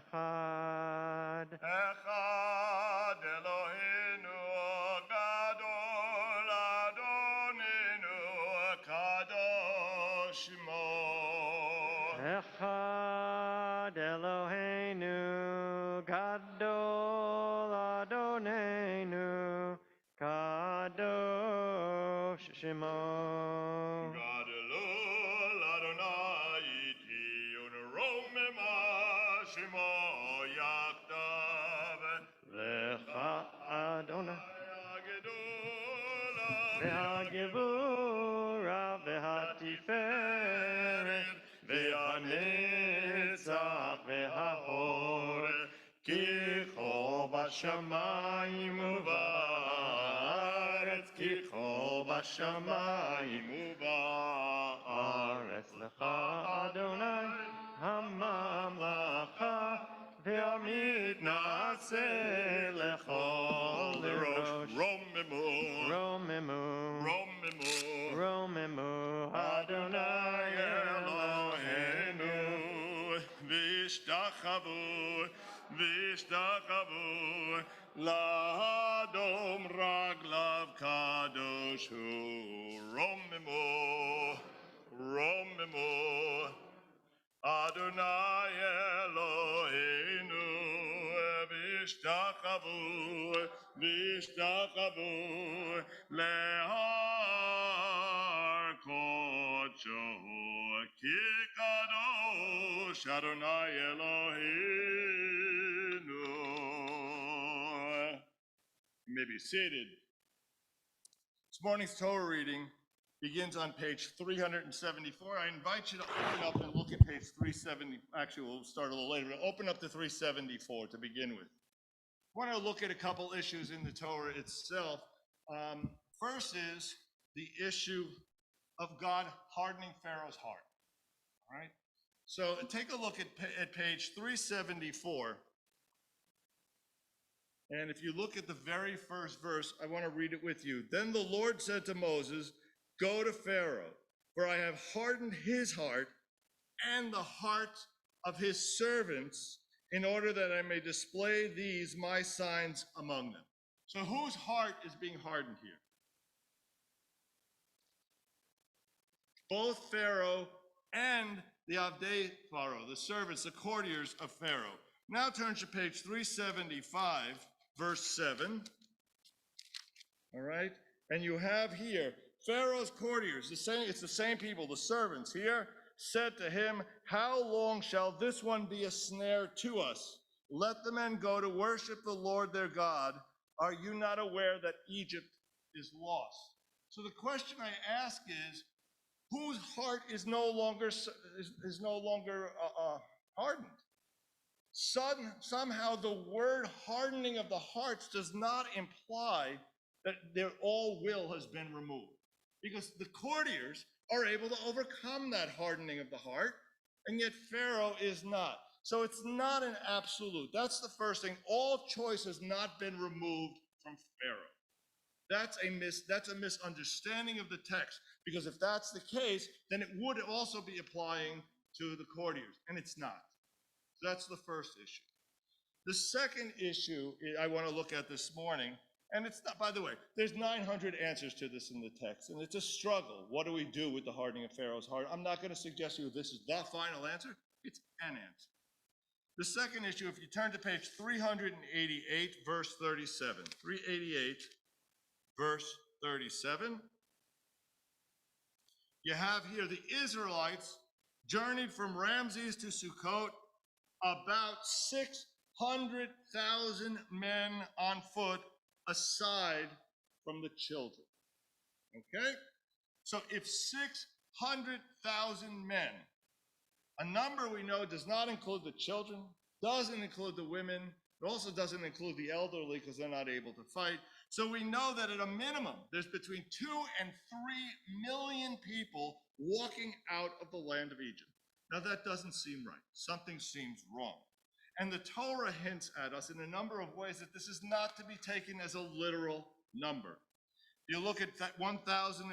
Echad. Echad Eloheinu Gadol Adonenu Kadosh Shmo. Echad Eloheinu Gadol Adonenu Kadosh Shemo. Gadol Adonai iti unromema Shmo yaktav. Lecha Adonai Ve'hagevura Ve'hatiferet ve'hanetzach ve'hahor kicho b'shamayim u'ba'aretz kicho b'shamayim u'ba'aretz. Lecha Adonai HaMamlacha Ve'amid Na'aseh Lechol Rosh Romemu Romemu Romemu Romemu Adonai Eloheinu V'ishtachavu V'ishtachavu La'adom raglav kadosh hu Vishtachavu lehar kodshahu kikadosh Adonai Eloheinu. You may be seated. This morning's Torah reading begins on page 374. I invite you to open up and look at page 370. Actually, we'll start a little later. We'll open up to 374 to begin with. I want to look at a couple issues in the Torah itself. First is the issue of God hardening Pharaoh's heart. All right? So take a look at page 374. And if you look at the very first verse, I want to read it with you. Then the Lord said to Moses, "Go to Pharaoh, for I have hardened his heart and the heart of his servants, in order that I may display these my signs among them." So whose heart is being hardened here? Both Pharaoh and the Avdei Pharaoh, the servants, the courtiers of Pharaoh. Now turn to page 375, verse 7. All right? And you have here Pharaoh's courtiers, it's the same people, the servants here, said to him, "How long shall this one be a snare to us? Let the men go to worship the Lord their God. Are you not aware that Egypt is lost?" So the question I ask is, whose heart is no longer hardened? Somehow the word hardening of the hearts does not imply that all will has been removed, because the courtiers are able to overcome that hardening of the heart, and yet Pharaoh is not. So it's not an absolute. That's the first thing. All choice has not been removed from Pharaoh. That's a misunderstanding of the text, because if that's the case, then it would also be applying to the courtiers, and it's not. So that's the first issue. The second issue I want to look at this morning, and it's not, by the way, there's 900 answers to this in the text, and it's a struggle. What do we do with the hardening of Pharaoh's heart? I'm not going to suggest to you this is the final answer. It's an answer. The second issue, if you turn to page 388, verse 37, 388, verse 37, you have here the Israelites journeyed from Ramses to Sukkot, about 600,000 men on foot, aside from the children. Okay? So if 600,000 men, a number we know does not include the children, doesn't include the women, it also doesn't include the elderly because they're not able to fight. So we know that at a minimum, there's between 2 and 3 million people walking out of the land of Egypt. Now that doesn't seem right. Something seems wrong. And the Torah hints at us in a number of ways that this is not to be taken as a literal number. You look at that 1,000,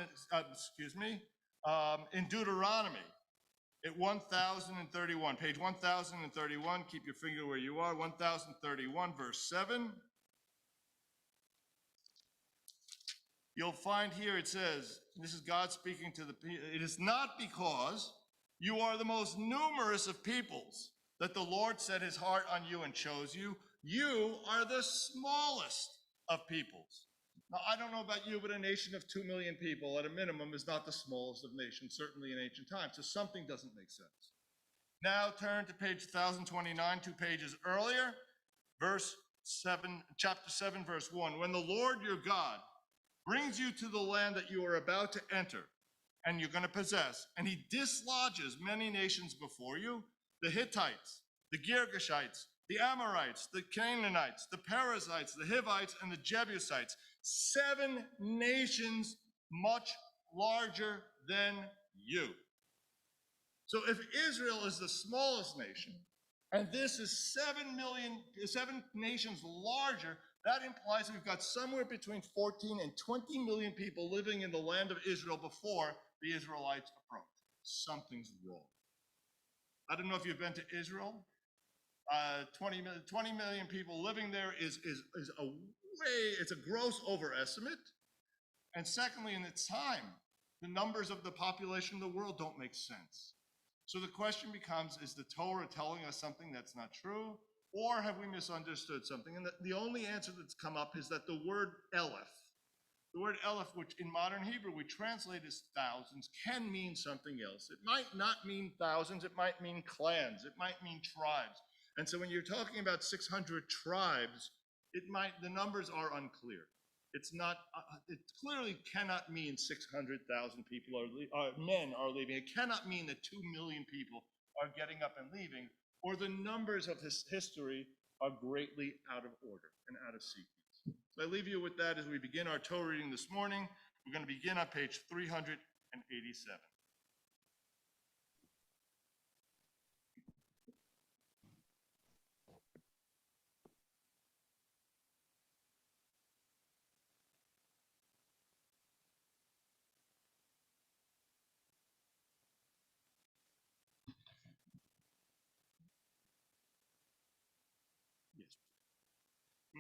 in Deuteronomy, at 1031, page 1031, keep your finger where you are, 1031, verse 7. You'll find here it says, this is God speaking to the people, "It is not because you are the most numerous of peoples that the Lord set his heart on you and chose you. You are the smallest of peoples." Now, I don't know about you, but a nation of 2 million people at a minimum is not the smallest of nations, certainly in ancient times. So something doesn't make sense. Now turn to page 1029, 2 pages earlier, chapter 7, verse 1. "When the Lord your God brings you to the land that you are about to enter, and you're going to possess, and he dislodges many nations before you, the Hittites, the Girgashites, the Amorites, the Canaanites, the Perizzites, the Hivites, and the Jebusites, 7 nations much larger than you." So if Israel is the smallest nation, and this is 7 nations larger, that implies we've got somewhere between 14 and 20 million people living in the land of Israel before the Israelites approach. Something's wrong. I don't know if you've been to Israel. 20 million people living there is it's a gross overestimate. And secondly, in its time, the numbers of the population of the world don't make sense. So the question becomes, is the Torah telling us something that's not true? Or have we misunderstood something? And the only answer that's come up is that the word Eleph, which in modern Hebrew we translate as thousands, can mean something else. It might not mean thousands, it might mean clans, it might mean tribes. And so when you're talking about 600 tribes, the numbers are unclear. It clearly cannot mean 600,000 people men are leaving. It cannot mean that 2 million people are getting up and leaving, or the numbers of this history are greatly out of order and out of sequence. So I leave you with that as we begin our Torah reading this morning. We're going to begin on page 387.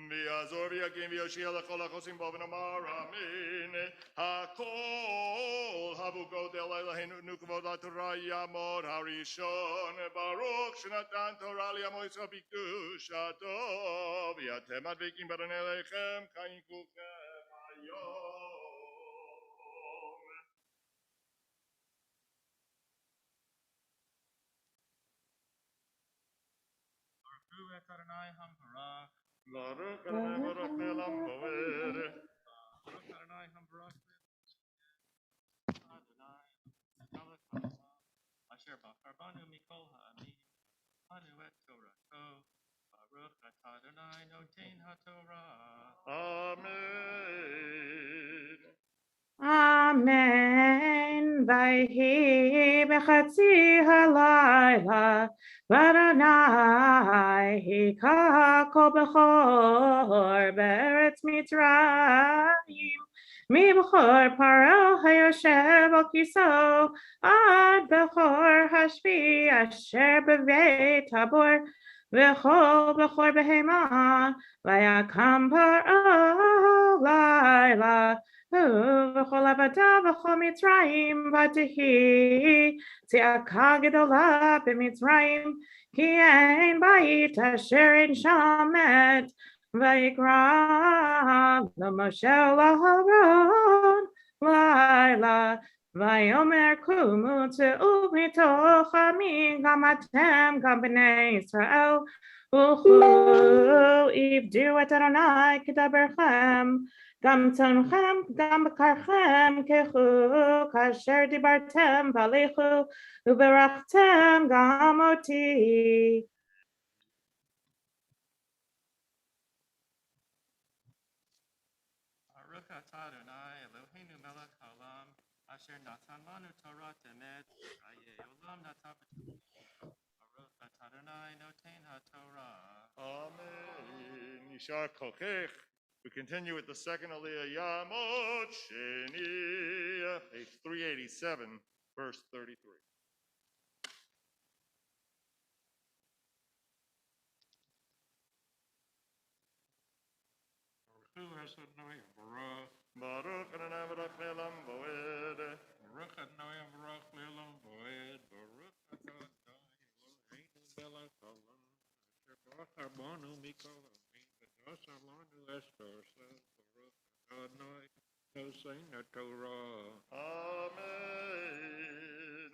ויעזור ויגן ויושיע לכל החוסים בו ונאמר אמן. הכל הבו גודל אלוהינו כבוד התורה יעמוד הראשון. ברוך שנתן תורה לעמו ישראל בקדושתו. ואתם הדבקים ברנה אליכם כלכם היום. Baruch et Adonai Hambarach. Baruch Adonai Baruch Le'olam Moed. Baruch Adonai Hambarach. Adonai Melech Haolam. Asher bachar banu mikol ha'amim. Anu et Torato. Baruch et Adonai noten haTorah. Amen. Amen. Vayhi b'chatzi halayla, v'Adonai hika kol bechor be'eretz Mitzrayim. מבכור פרעה היושב על כיסאו עד בכור השביעי אשר בבית הבור וכל בכור בהמה ויקם פרעה לילה ובכל עבדיו וכל מצרים ותהי צעקה גדולה במצרים כי אין בית אשר אין שם מת ויקרא למשה ולאהרון לילה ויאמר קומו צאו מתוך עמי גם אתם גם בני ישראל ולכו עבדו את אדוני כדברכם גם צאנכם גם בקרכם ככו כאשר דיברתם והלכו וברכתם גם אותי. Baruch atah Adonai Eloheinu melech haolam asher natan lanu Torah emet v'chaye olam natan b'torah. Baruch atah Adonai noten haTorah. Amen. Yishar kochech. We continue with the second Aliyah, Yamot Sheni, page 387, verse 33. Baruch Adonai Baruch. Baruch Adonai Baruch Le'olam Moed. Baruch Adonai Baruch Le'olam Moed. Baruch Adonai Eloheinu melech haolam asher bachar banu mikol ha'amim v'nosar lanu estorah. Baruch Adonai noten haTorah. Amen.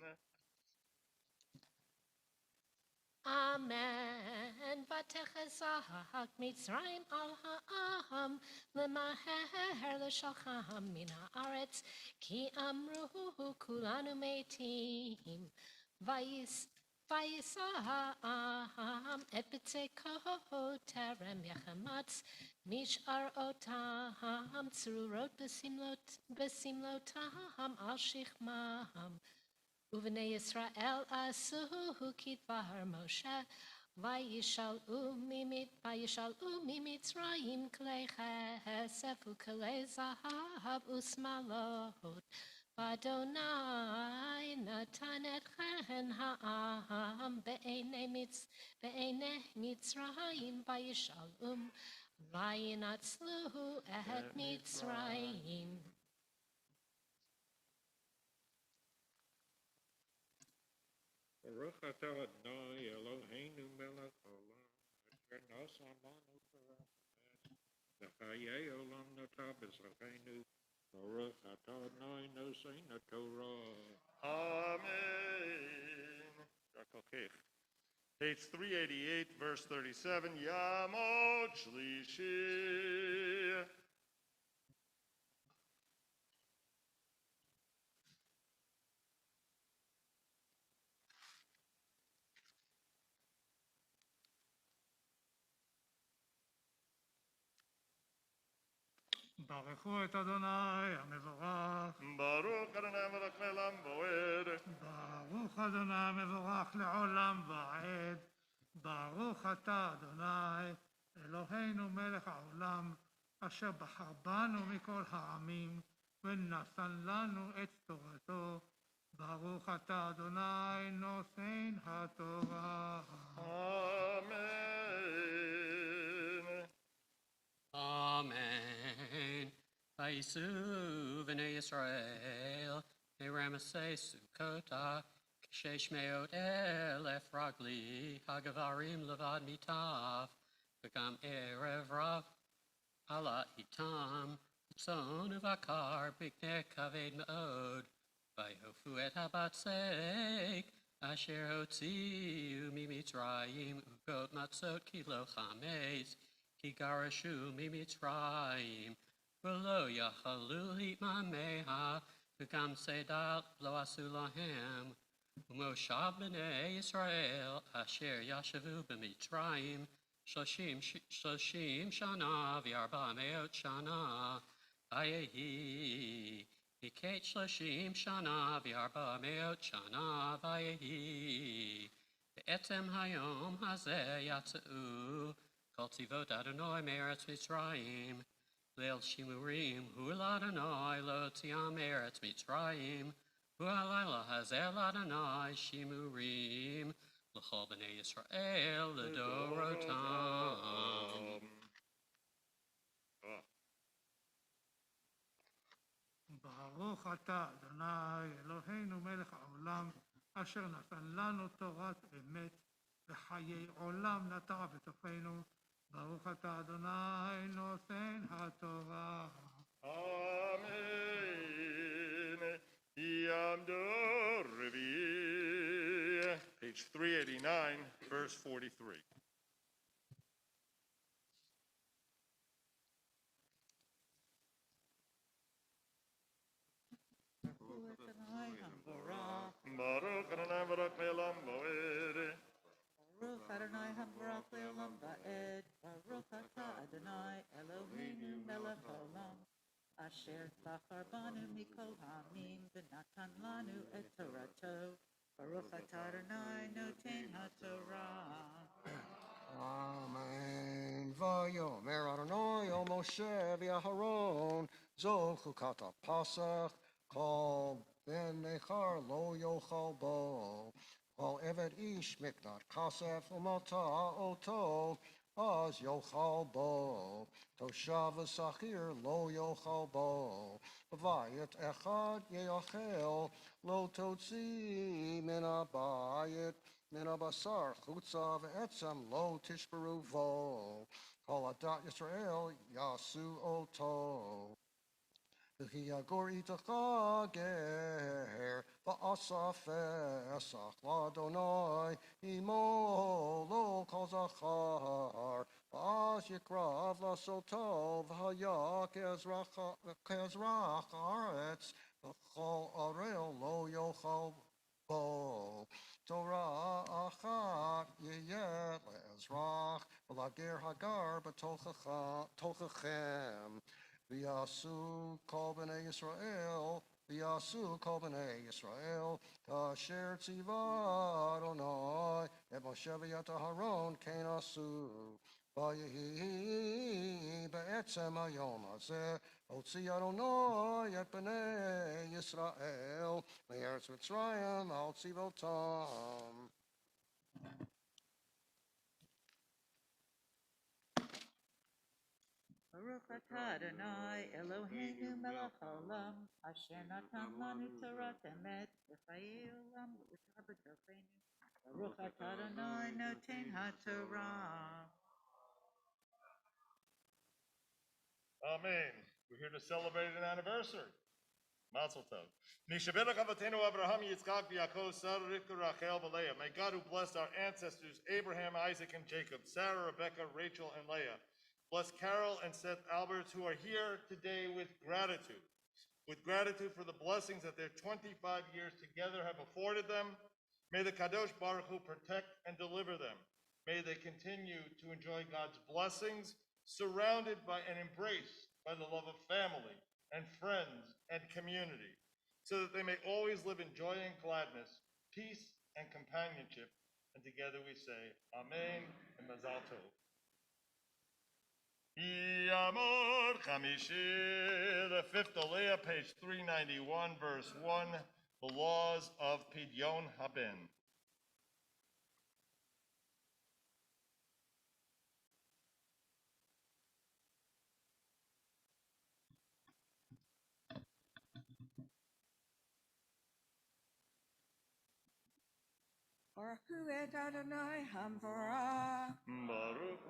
Amen. ותחזק מצרים על העם למהר לשלחם מן הארץ כי אמרו כולנו מתים ויישא העם את בצקו טרם יחמץ משארותיהם צרורות בשמלותם על שכמם ובני ישראל עשו כדבר משה וישאלו ממצרים כלי כסף וכלי זהב ושמלות ואדוני נתן את חן העם בעיני מצרים וישאלו וינצלו את מצרים. Baruch atah Adonai Eloheinu melech haolam Nosan lanu V'chaye olam nata b'zalkeinu Baruch atah Adonai nosein haTorah. Amen. Page 388, verse 37. Yamot Shlishi. ברכו את אדוני המבורך. Baruch Adonai Melech Me'olam Va'ed. ברוך אדוני המבורך לעולם ועד. ברוך אתה אדוני אלוהינו מלך העולם אשר בחר בנו מכל העמים ונתן לנו את תורתו. ברוך אתה אדוני נותן התורה. Amen. Amen. Vaisu v'nei Yisrael, Meramase Sukkota, Kshesh meot elef ragli, Hagavarim levad mitaf, V'gam erev rav, ala itam, Tzon uvakar, Bikne kaved me'od, Vayofu et habatzek, Asher hotziu mimitzrayim, Ugot matzot kilo chametz, Ki garashu mimitzrayim, V'lo yachalu hitmameha, V'gam sedal lo asu lahem, U'moshav b'nei Yisrael, Asher yashavu b'mitzrayim, Shoshim shana v'arba meot shana, Vayehi, Hiket Shoshim shana v'arba meot shana, Vayehi, Ve'etem hayom hazeh yatzeu, Kol tivot Adonai me'eretz Mitzrayim, Leil shimurim hu l'Adonai lo tiam eretz Mitzrayim, hu halayla hazer l'Adonai shimurim, l'chol b'nei Yisrael l'dorotam. ברוך אתה אדוני אלוהינו מלך העולם אשר נתן לנו תורת אמת וחיי עולם נטע בתוכנו. ברוך אתה אדוני נותן התורה. Amen. Yamdo Revi. Page 389, verse 43. Baruch Adonai Baruch Me'olam Va'ed. Baruch Adonai Hambarach Le'olam Va'ed. Baruch Atah Adonai Eloheinu Melech Haolam Asher Bachar Banu Mikol Ha'amim V'natan Lanu Et Torato. Baruch Atah Adonai Noten HaTorah. Amen. Vayomer Adonai el Moshe v'Aharon zol chukat ha'Pasach kol ben nechar lo yochal bo kol eved ish miknat kasef u'mata oto az yochal bo toshav v'sachir lo yochal bo v'vayit echad yeachel lo totzi min habayit מן הבשר חוצה ועצם לא תשברו בו, כל עדת ישראל יעשו אותו. וכי יגור איתך גר, ועשה פסח לאדוני, עמו לא כל זכר, ואז יקרב לעשותו, והיה כאזרח הארץ, וכל ערל לא יאכל בו. תורה אחת יהיה לאזרח ולגר הגר בתוככם. ויעשו כל בני ישראל, כאשר ציווה אדוני את משה ואת אהרון כן עשו. ויהי בעצם היום הזה, הוציא אדוני את בני ישראל מארץ מצרים על צבאותם. Baruch Atah Adonai Eloheinu Melech Haolam Asher Natan Lanu Torat Emet V'chayei Olam L'Utah B'Tofenu. Baruch Atah Adonai Noten HaTorah. Amen. We're here to celebrate an anniversary. Mazel tov. Nishabedach Avatenu Abraham Yitzchak Yaakov Sarah Rivka Rachel Leah. May God who blessed our ancestors Abraham, Isaac, and Jacob, Sarah, Rebecca, Rachel, and Leah, bless Carol and Seth Alberts who are here today with gratitude. With gratitude for the blessings that their 25 years together have afforded them. May the Kadosh Baruch Hu protect and deliver them. May they continue to enjoy God's blessings, surrounded by and embraced by the love of family and friends and community, so that they may always live in joy and gladness, peace and companionship. And together we say, Amen and Mazal Tov. Yamor Chamishi, the fifth Aliyah, page 391, verse 1, the laws of Pidyon Haben. Baruch hu et Adonai Hamvarah. Baruch.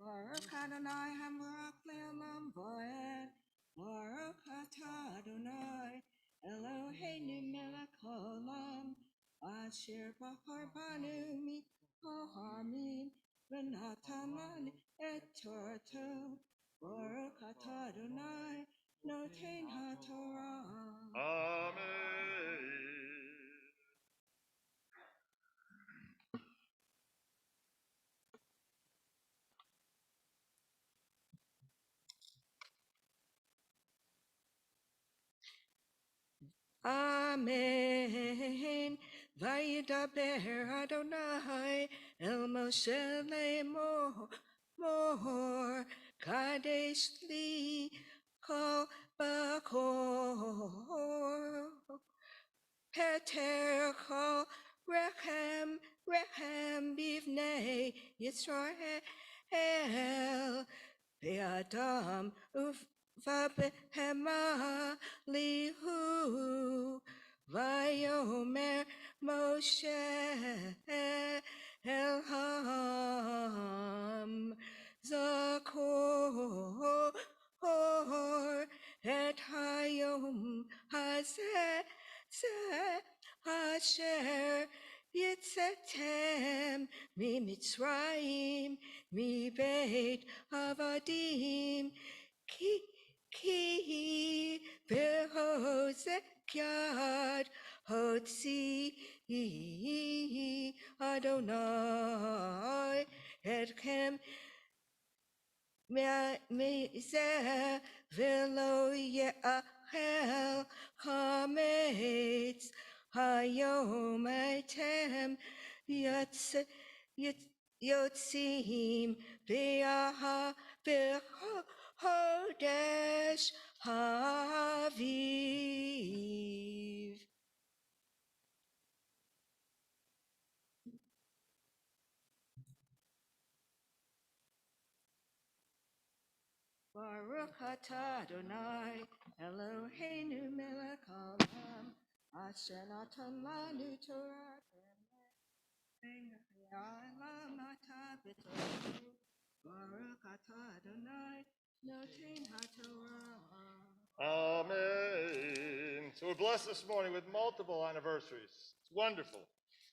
Baruch Adonai Hamvarach le'olam va'ed. Baruch atah Adonai Eloheinu melech haolam. Asher bachar banu mikol ha'amim v'natan lanu et Torato. Baruch atah Adonai noten ha'torah. Amen. Amen. Vayidaber Adonai el Moshe lemor kadesh li kol bakor peter kol rechem bivnei Yisrael Be'adam uv'behema lihu Vayomer Moshe Elham Zakor et Hayom Hazeh Asher Yitzetem miMitzrayim מבית עבדים כי בחוזק יד הוציא אדוני אתכם מזה ולא יאכל חמץ היום אתם יוצאים בחודש האביב. Baruch atah Adonai Eloheinu melech haolam asher natan lanu Torah Ha'olam atah b'torah. Baruch atah Adonai noten ha'torah. Amen. So we're blessed this morning with multiple anniversaries. It's wonderful.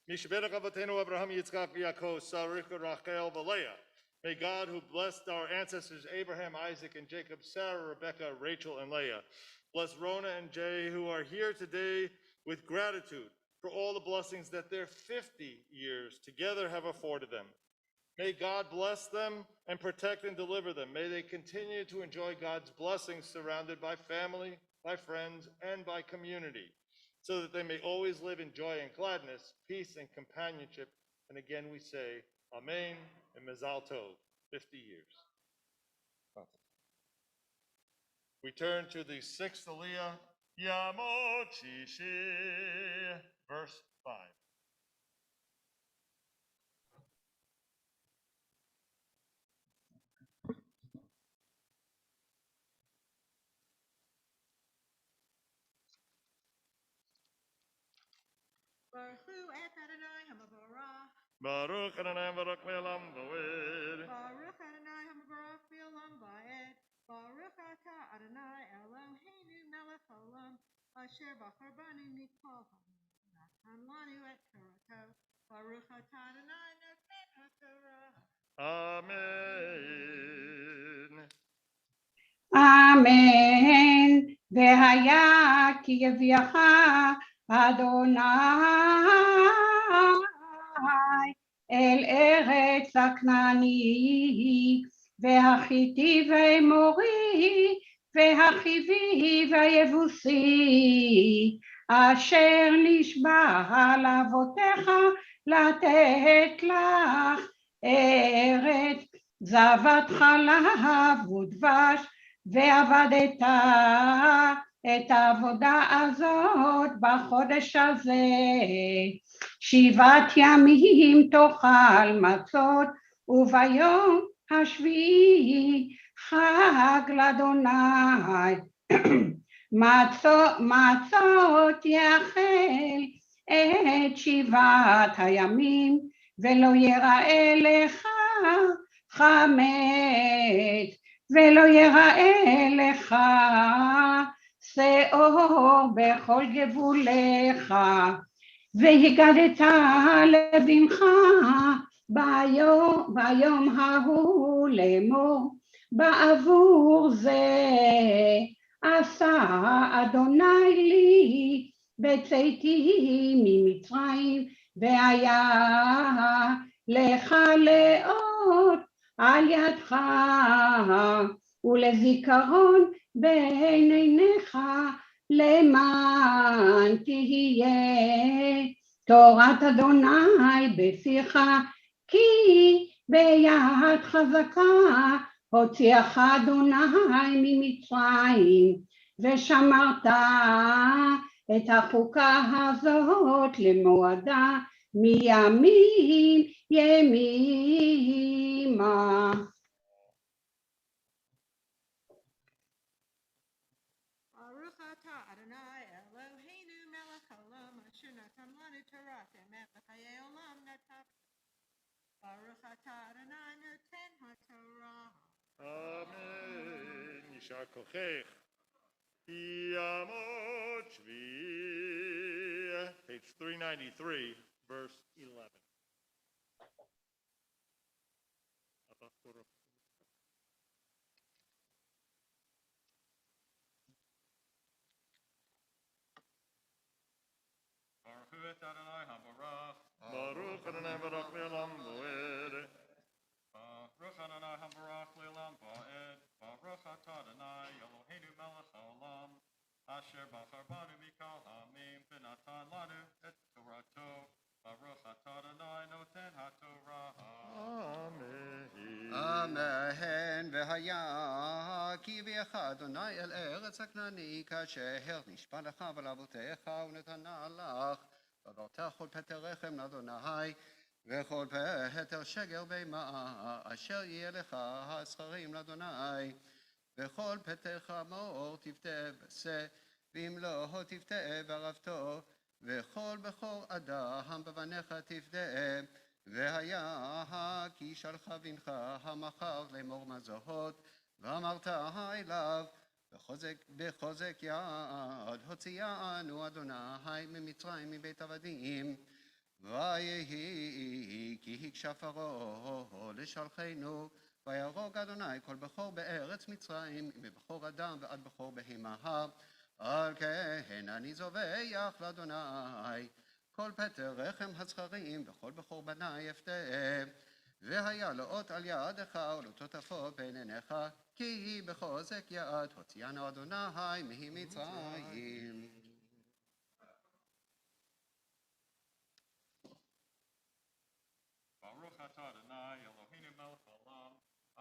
Mishabedach Avatenu Abraham Yitzchak Yaakov Sarah Rivka Rachel Leah. May God who blessed our ancestors Abraham, Isaac, and Jacob, Sarah, Rebecca, Rachel, and Leah, bless Rona and Jay who are here today with gratitude for all the blessings that their 50 years together have afforded them. May God bless them and protect and deliver them. May they continue to enjoy God's blessings surrounded by family, by friends, and by community, so that they may always live in joy and gladness, peace and companionship. And again we say, Amen and Mazal Tov, 50 years. We turn to the sixth Aliyah, Yamot Shishi, verse 5. Baruch hu et Adonai Hamvarah. Baruch Adonai Baruch Le'olam Va'ed. Baruch Adonai Hambarach Le'olam Va'ed. Baruch Ata Adonai Eloheinu Melech Haolam Asher Bachar Banu Mikol Natan Lanu Et Torato. Baruch Ata Adonai Noten HaTorah. Amen. אמן. והיה כי יביאך אדוני אל ארץ הכנעני והחיתי והאמורי והחיבי והיבוסי אשר נשבע לאבותיך לתת לך ארץ זבת חלב ודבש ועבדת את העבודה הזאת בחודש הזה 7 ימים תאכל מצות וביום השביעי חג לאדוני מצות יאכל את 7 הימים ולא יראה לך חמץ ולא יראה לך שאור בכל גבוליך והגדת לבנך ביום ההוא לאמור בעבור זה עשה אדוני לי בצאתי ממצרים והיה לך לאות על ידך ולזיכרון בין עיניך למען תהיה תורת אדוני בפיך כי ביד חזקה הוציאך אדוני ממצרים ושמרת את החוקה הזאת למועדה מימים ימימה. Baruch Ata Adonai Eloheinu Melech Haolam Asher Natan Lanu Torah Emet L'chayei Olam Natan. Baruch Ata Adonai Noten HaTorah. Amen. Yishar kochech. Yamot Shvi. Page 393, verse 11. Baruch Adonai Hambarach. Baruch Adonai Baruch Le'olam Va'ed. Baruch Adonai Hambarach Le'olam Va'ed. Baruch Ata Adonai Eloheinu Melech Haolam Asher Bachar Banu Mikol Hamim V'natan Lanu Et Torato. Baruch Ata Adonai Noten HaTorah. Amen. אמן, והיה כי הביאך אדוני אל ארץ הכנעני כאשר נשבע לך ולאבותיך ונתנה לך ועברת כל פטר רחם לאדוני וכל פטר שגר בהמה אשר יהיה לך הזכרים לאדוני וכל פטר חמור תבטא בשה ואם לא תבטא בערבתו וכל בכור אדם בבניך תבטא והיה כי שלחה בנך המחר לאמור מזוהות ואמרת אליו בחוזק יד הוציאנו אדוני ממצרים מבית עבדים ויהי כי הקשה פרעה לשלחנו ויהרוג אדוני כל בכור בארץ מצרים מבכור אדם ועד בכור בהמה על כן אני זובח לאדוני כל פטר רחם הזכרים וכל בכור בני יפתה והיה לאות על ידך ולאות אפות בין עיניך כי בחוזק יד הוציאנו אדוני ממצרים. Baruch Ata Adonai Eloheinu Melech Haolam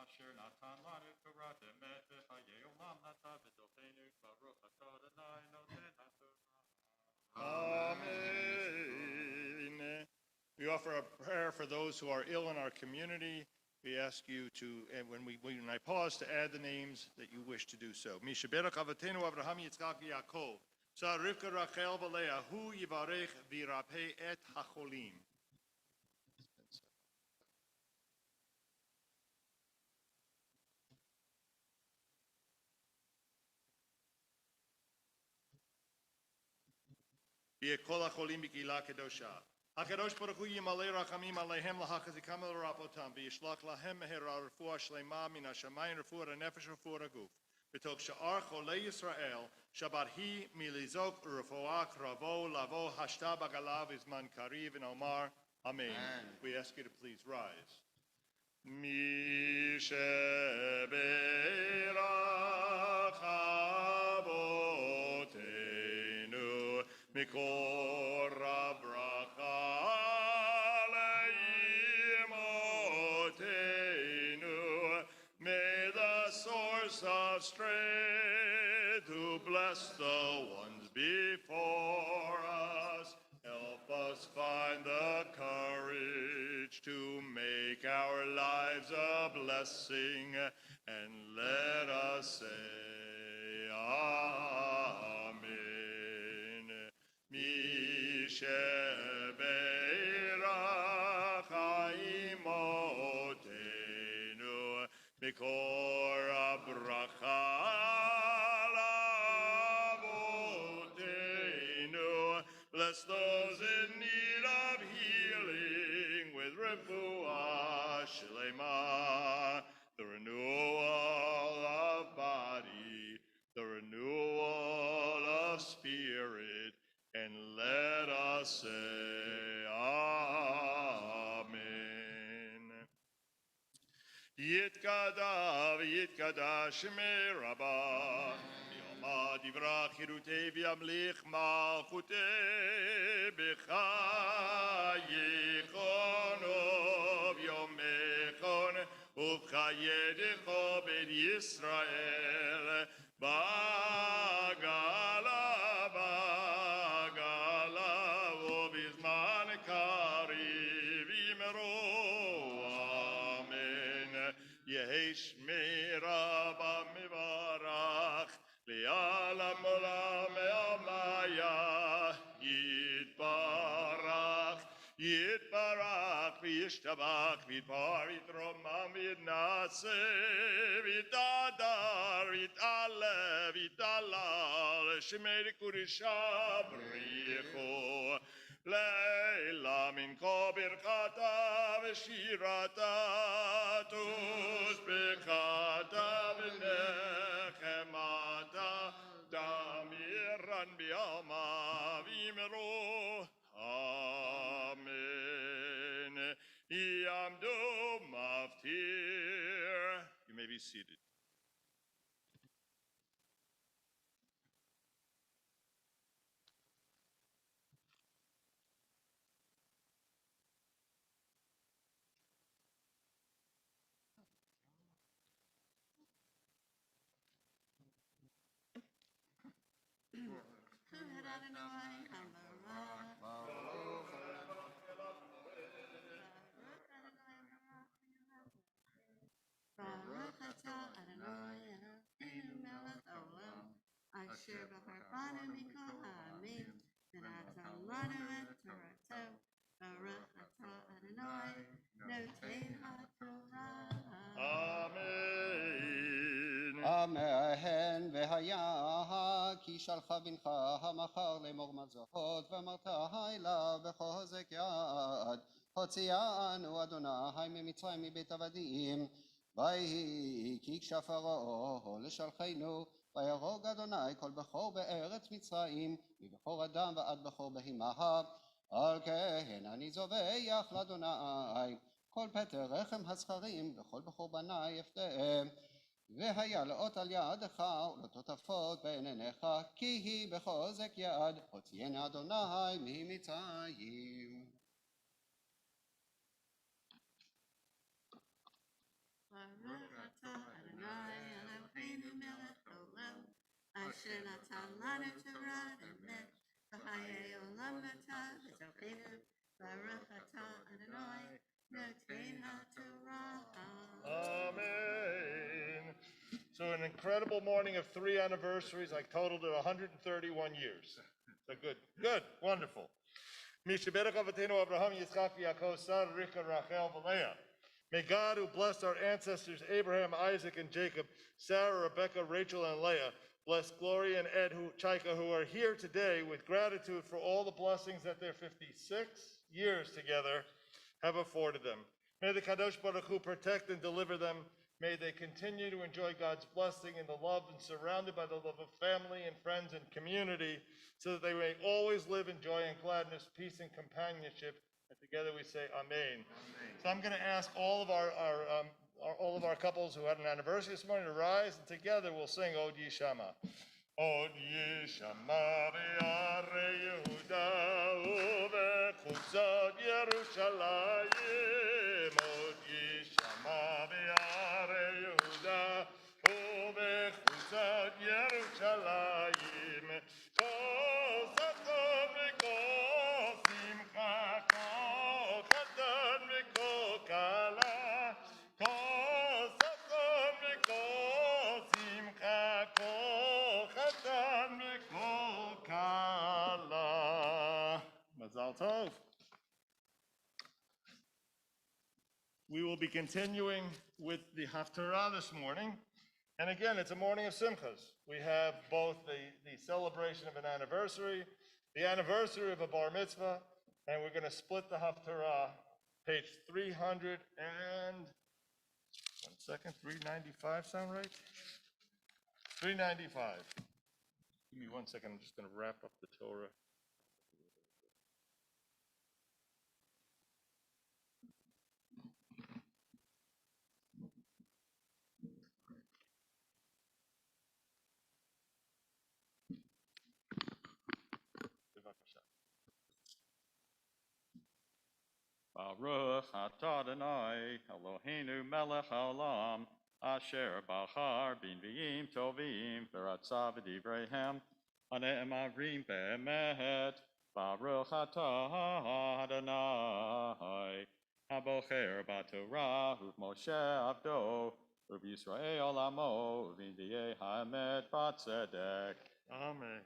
Asher Natan Lanu Torah Emet V'chayei Olam Natan B'dorenu. Baruch Ata Adonai Noten HaTorah. Amen. We offer a prayer for those who are ill in our community. We ask you to, and when I pause, to add the names that you wish to do so. Mishaberach Avatenu Avraham Yitzchak Yaakov. Sa Rivka Rachel V'Leah Hu Yivarech V'Yirapeh Et HaCholim. via kol hacholim b'kila kedosha. HaKadosh Baruch Hu yimalei rachamim aleihem lahachazikam el rapotam v'yishlach lahem mehera refuah shlema min hashamayim refuah hanefesh refuah haguf. B'tok sha'ar cholei Yisrael Shabbat hi milizok urefuah kravo lavo hashta bagalav izman kariv and omar. Amen. We ask you to please rise. Mi sheberach avotenu mikor habracha leimotenu. May the source of strength who bless the ones before us help us find the courage to make our lives a blessing, and let us say Amen. Mi sheberach haimotenu mikor habracha lavotenu. Bless those in need of healing with refuah shlema, the renewal of body, the renewal of spirit, and let us say Amen. Yitkada v'yitkada shmei rabbah. Divrach Hirutei v'yamlich malchutei b'chayichono v'yomechon uv'chayedecho ben Yisrael bagala uv'izman kariv yimeru. Amen. Yehi shmei rabbah mivarach Li'alam olam me'amaya Yitbarach v'yishtabach v'yitbar v'yitromam v'yitnase v'yitadar v'yitalev v'yitalal shemei l'kudisha b'richo leila min kol birchata v'shirata tus b'chata v'nechemata damiran bi'alma v'yimeru. Amen. Yamdu maftir. You may be seated. Baruch atah Adonai Eloheinu melech haolam, asher b'charbanu mikol ha'amim, v'natan lanu et torato. Baruch atah Adonai noten haTorah. Amen. Amen. והיה כי שלחה בנך המחר לאמור מזות ואמרת אליו בחוזק יד הוציאנו אדוני ממצרים מבית עבדים ויהי כי הקשה פרעה לשלחנו ויהרוג אדוני כל בכור בארץ מצרים מבכור אדם ועד בכור בהמה על כן אני זובח לאדוני כל פטר רחם הזכרים וכל בכור בני אפתה והיה לאות על ידך ולטוטפות בין עיניך כי היא בחוזק יד הוציאנו אדוני ממצרים. Baruch atah Adonai Eloheinu melech haolam, asher natan lanu Torah emet, v'chayei olam atah v'zochenu. Baruch atah Adonai noten haTorah. Amen. So an incredible morning of 3 anniversaries. I totaled it 131 years. So good, wonderful. Mishaberach Avotenu Abraham, Yitzchak, Yaakov, Sarah, Rivka, Rachel, Leah. May God, who blessed our ancestors Abraham, Isaac, and Jacob, Sarah, Rebekah, Rachel, and Leah, Bless Gloria and Ed Chaika, who are here today with gratitude for all the blessings that their 56 years together have afforded them. May the Kadosh Baruch Hu protect and deliver them. May they continue to enjoy God's blessing in the love and surrounded by the love of family and friends and community, so that they may always live in joy and gladness, peace and companionship. And together we say Amen. So I'm going to ask all of our couples who had an anniversary this morning to rise, and together we'll sing Od Yishama. Od Yishama v'yare Yehuda u'v'chuzot Yerushalayim. Od Yishama v'yare Yehuda u'v'chuzot Yerushalayim. Kol saton v'kol simcha, kol chatan v'kol kala. Kol saton v'kol simcha, kol chatan v'kol kala. Mazal tov. We will be continuing with the Haftarah this morning. And again, it's a morning of simchas. We have both the celebration of an anniversary, the anniversary of a bar mitzvah, and we're going to split the Haftarah, page 300 and, 395 sound right? 395. Give me 1 second, I'm just going to wrap up the Torah. Baruch atah Adonai, Eloheinu melech haolam, asher bachar b'nviim tovim, v'ratzav v'divreihem, hane'emavrim be'emet. Baruch atah Adonai, habocher b'Torah, u'Moshe avdo, u'Yisrael amo, u'v'nviei ha'emet b'tzedek. Amen.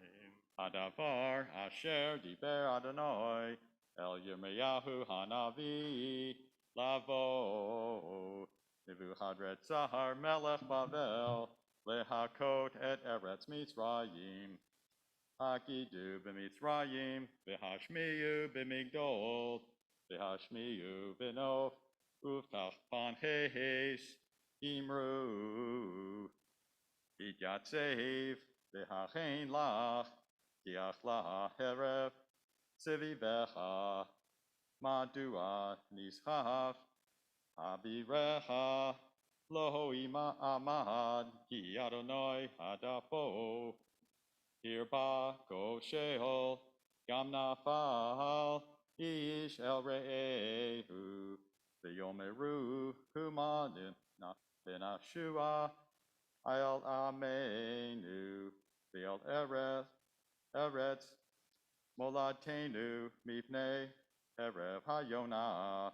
Hadavar asher diber Adonai, El Yirmiyahu Hanavi, Lavo, Nebuchadrezzar Melech Bavel, Lehakot et Eretz Mitzrayim, Hakidu b'Mitzrayim, V'hashmiyu b'Migdol, V'hashmiyu b'Nof, Uftach Heis, Imru, V'yatzev, V'hachein lach, Kiach la heref, Sivivecha, Madua Nishaf, Abirecha, Lo ima amad, Ki Adonai hadafo, Hirba go Sheol, Gam nafal, Ish el Re'ehu, V'yomeru, Humanin, Benashua, Ayal Amenu, V'el Eretz, Moladtenu mipnei erev hayonah.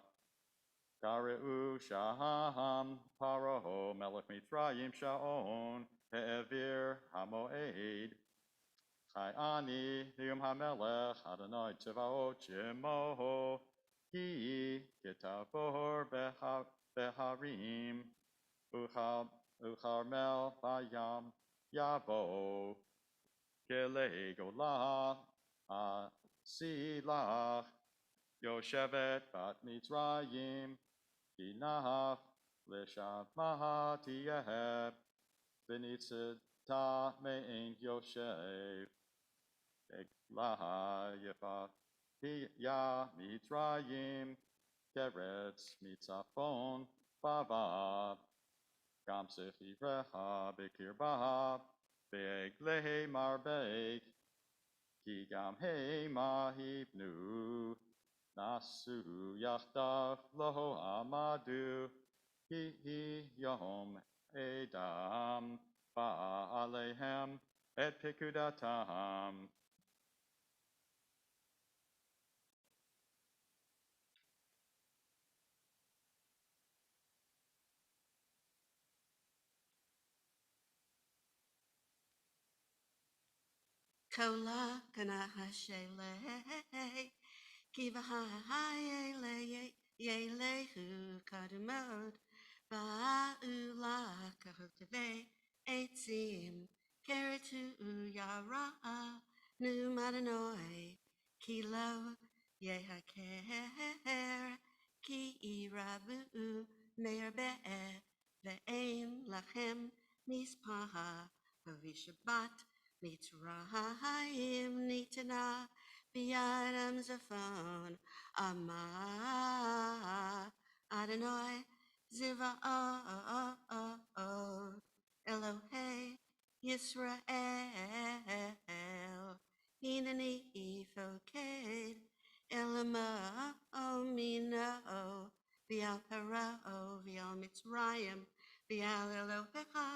Kareu shaham paroho melech Mitzrayim shaon he'evir hamoed. Chayani nium hamelech Adonai tzevaot shemoho ki ketavor beharim ucharmel bayam yavo kelei golah Silach Yoshevet bat Mitzrayim Dinach Leshavah Tiyeh Benitzita Mein Yoshev Eglah Yefat Ya Mitzrayim Keretz Mitzafon Bavav Gam Sefivrecha Bekirbaha Be'eglehe Marbek Ki gam heima hipnu, nasu yachdav lo amadu, ki yom edam ba'alehem et pikudatam. Kola kana hashele, kiva hayele yelehu kadumod, ba'ula kahutave etzim, Keritu Yara, Nu Madanoi, Kilo, Yehaker, Ki Irabu, Meir Be'e, Ve'em Lachem, Mispaha, Shabbat, Mitzrayim, Nitana, B'yadam Zafon, Ama, Adonai, Ziva, Elohei, Yisrael, Hinani Ifoked, Elama, Omino, Vial Parao, Vial Mitzrayim, Vial Elohecha,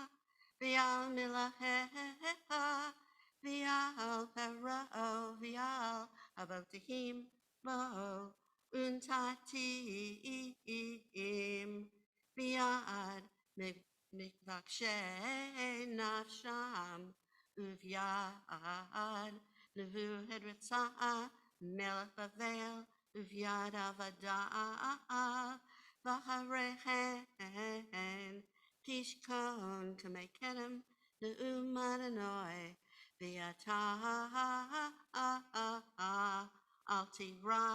Vial Milahecha, Vial Parao, Vial Abotahim, Bo, Untatim, Viad, Mikvakshe Nafsham, Uvyad, Levu Hedritza, Melech Bavel, Uvyad Avada, Vaharehen, Tishkon Kamekenem, Neumananoi, Viata, Altira,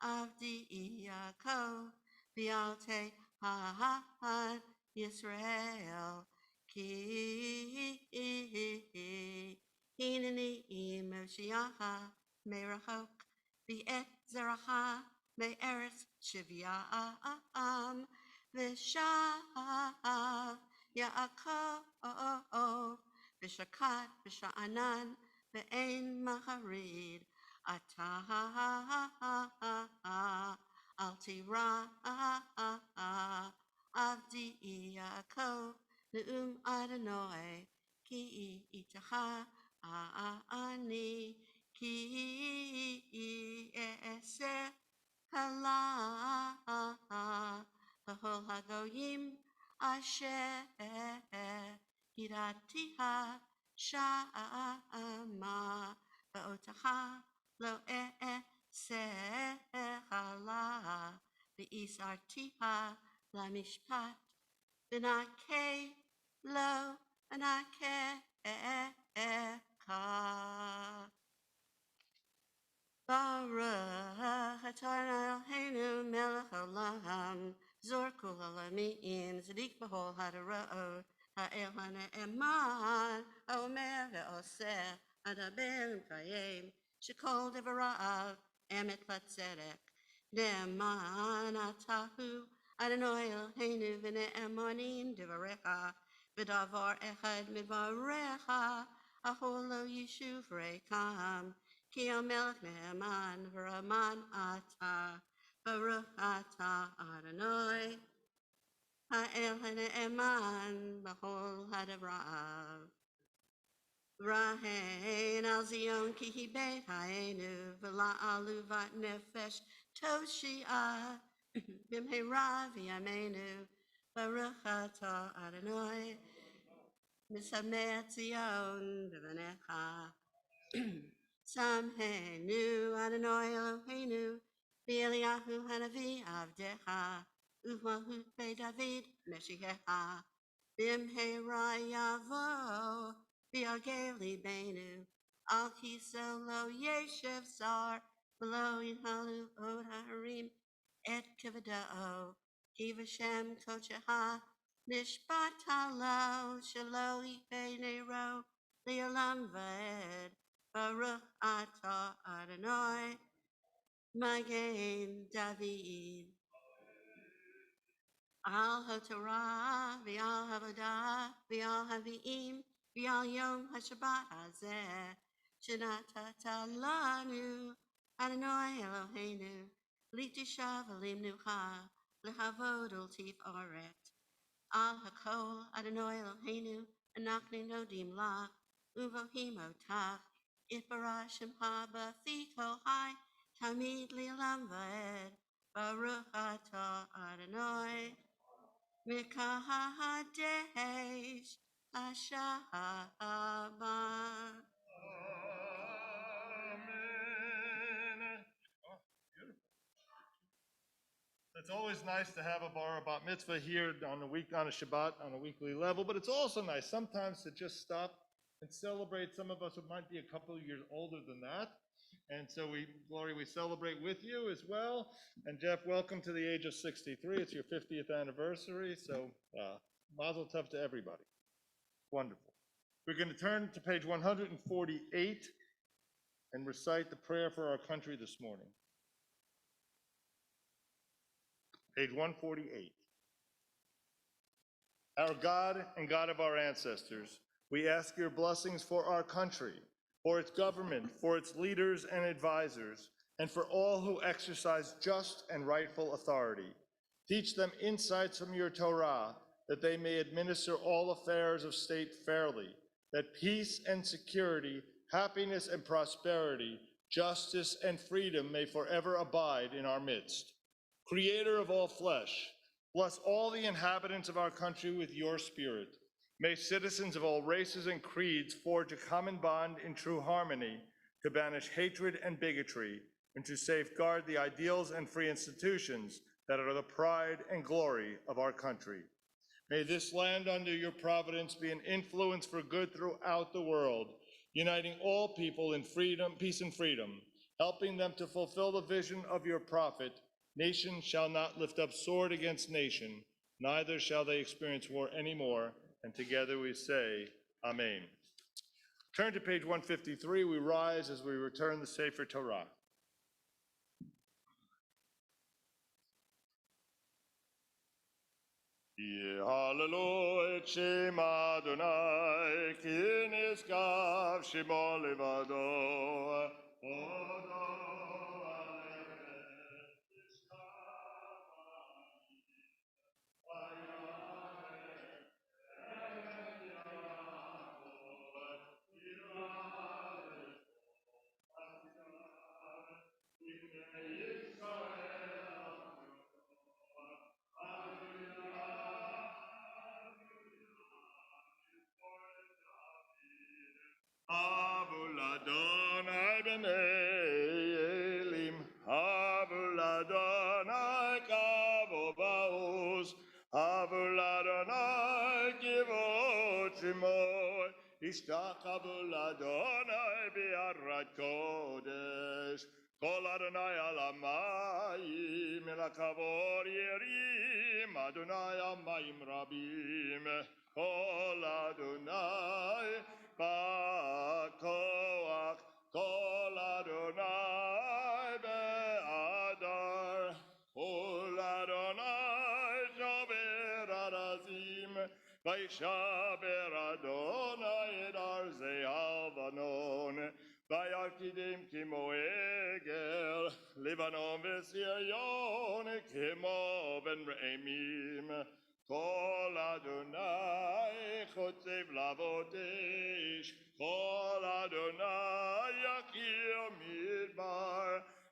Avdi Iyako, Vialte, Yisrael, Ki Hinani Moshiach, Merachok, Viet Zeraha, Me'eretz Shivya'am, Vishav, Yaakov, Vishakat, Visha'anan, Ve'en Maharid, Atah, Altira, Avdi Yaakov, Neum Adonai, Ki Itaha, Ani, Ki Eser, Kala, Bahol Hagoyim, Asher, Hiratiha, Shama, Baotaha, Lo Sehala, Be'isartiha, La Mishpat, Benake, Lo, Benake, Eka. Baruch Atah Eloheinu melech haolam, zor kol ha'lamim, tzaddik b'chol hadara'ot, ha'el ha'ne'eman, ha'omer ve'oseh, ha'daber v'kayem, shekol devarav, emet v'tzedek. Ne'eman atahu, Adonai Eloheinu v'ne'emanim devarecha, v'davar echad midvarecha, ha'chol lo yishuv rekam. Ki Melech Ne'eman v'Raman Ata Baruch Ata Adonai Ha'el Ha'ne'eman B'chol Hadavrav V'rahein al Zion ki hi beit ha'enu v'la'alu vat nefesh toshia b'mheira v'yameinu Baruch Ata Adonai Misameh Zion v'vanecha Samhenu Adonai Eloheinu, B'Eliyahu Hanavi Avdecha, U'Malchut Beit David Meshichecha, B'Mheira Yavo, B'Yageli Benu, Al Kiso Lo Yeshev Zar, V'Lo Yinhalu Od Harim, Et Kivadao, Ki V'Shem Kochecha, Nishbat Halo, Shelo Yipe Nero, Le'olam V'ed, Baruch Atah Adonai, Magen David. Al HaTorah, V'al Havodah, V'al Havi'im, V'al Yom HaShabbat Hazeh, Shenatata Lanu, Adonai Eloheinu, Litishav Alimnucha, Lehavod Ultif Oret. Al Hakol Adonai Eloheinu, Anachni Nodim Lach, Uvohim Otach, Itbara Shemcha B'Thiko Hai, Tamid Li'olam Va'ed, Baruch Atah Adonai, Mikahadesh Hashabbat. Amen. It's always nice to have a bar bat mitzvah here on a Shabbat on a weekly level, but it's also nice sometimes to just stop and celebrate. Some of us who might be a couple of years older than that. And so Glory, we celebrate with you as well. And Jeff, welcome to the age of 63. It's your 50th anniversary. So mazel tov to everybody. Wonderful. We're going to turn to page 148 and recite the prayer for our country this morning. Page 148. Our God and God of our ancestors, we ask your blessings for our country, for its government, for its leaders and advisors, and for all who exercise just and rightful authority. Teach them insights from your Torah, that they may administer all affairs of state fairly, that peace and security, happiness and prosperity, justice and freedom may forever abide in our midst. Creator of all flesh, bless all the inhabitants of our country with your spirit. May citizens of all races and creeds forge a common bond in true harmony to banish hatred and bigotry and to safeguard the ideals and free institutions that are the pride and glory of our country. May this land under your providence be an influence for good throughout the world, uniting all people in freedom, peace and freedom, helping them to fulfill the vision of your prophet. Nation shall not lift up sword against nation, neither shall they experience war anymore. And together we say, Amen. Turn to page 153. We rise as we return the Sefer Torah. Hallelujah, Shem Adonai, ki nizkav shemo levado. Avul Adonai b'nei Elim, Avul Adonai kavod ba'uz, Avul Adonai kivod shemo, Ishtachavul Adonai bi'arat kodesh, Kol Adonai al hamayim, el hakavod yerim, Adonai hamayim rabim, Kol Adonai Ba'koach, Kol Adonai be'adar, Kol Adonai shaber arazim, Vayishaber Adonai et arzei Alvanon, Vayarkidim kimo egel, Lebanon v'Sirion kimo ben re'emim, Kol Adonai chotzev lavotesh, Kol Adonai yakir midbar,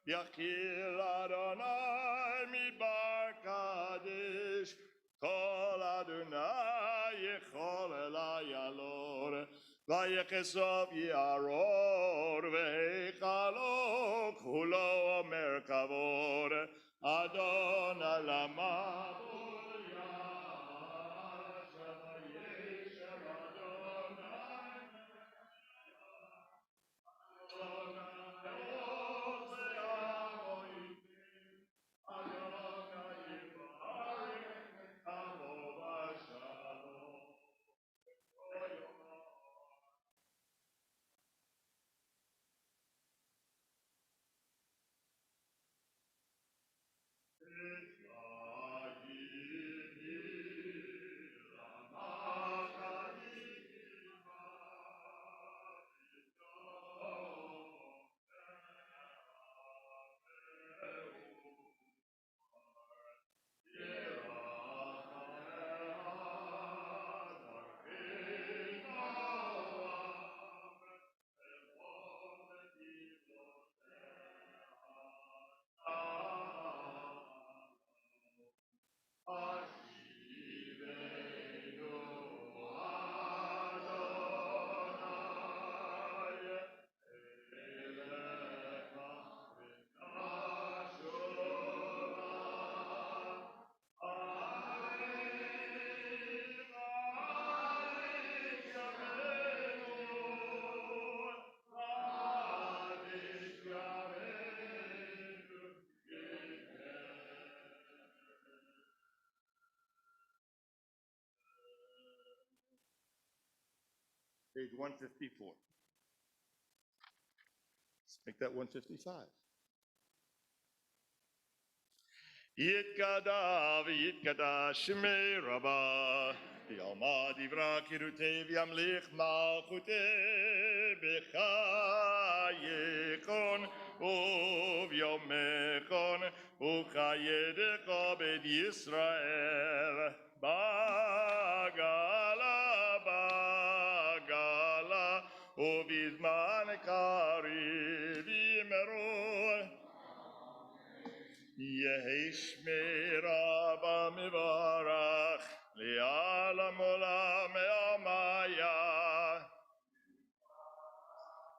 yakir Adonai midbar kadesh, Kol Adonai yechol el hayalor, vayechesov yaror, veichalo kulo omer kavod, Adonai lamavod. Page 154. Let's make that 155. Yitkada v'yitkada shmei rabba v'yalma divra kirutei v'yamlich malchutei b'chayekon u'v'yomechon u'chayedecha b'ed Yisrael bagala bagala u'v'zman kariv yimeru Yehi Shmei Rabba Mivarach Li'alam Olam Me'amaya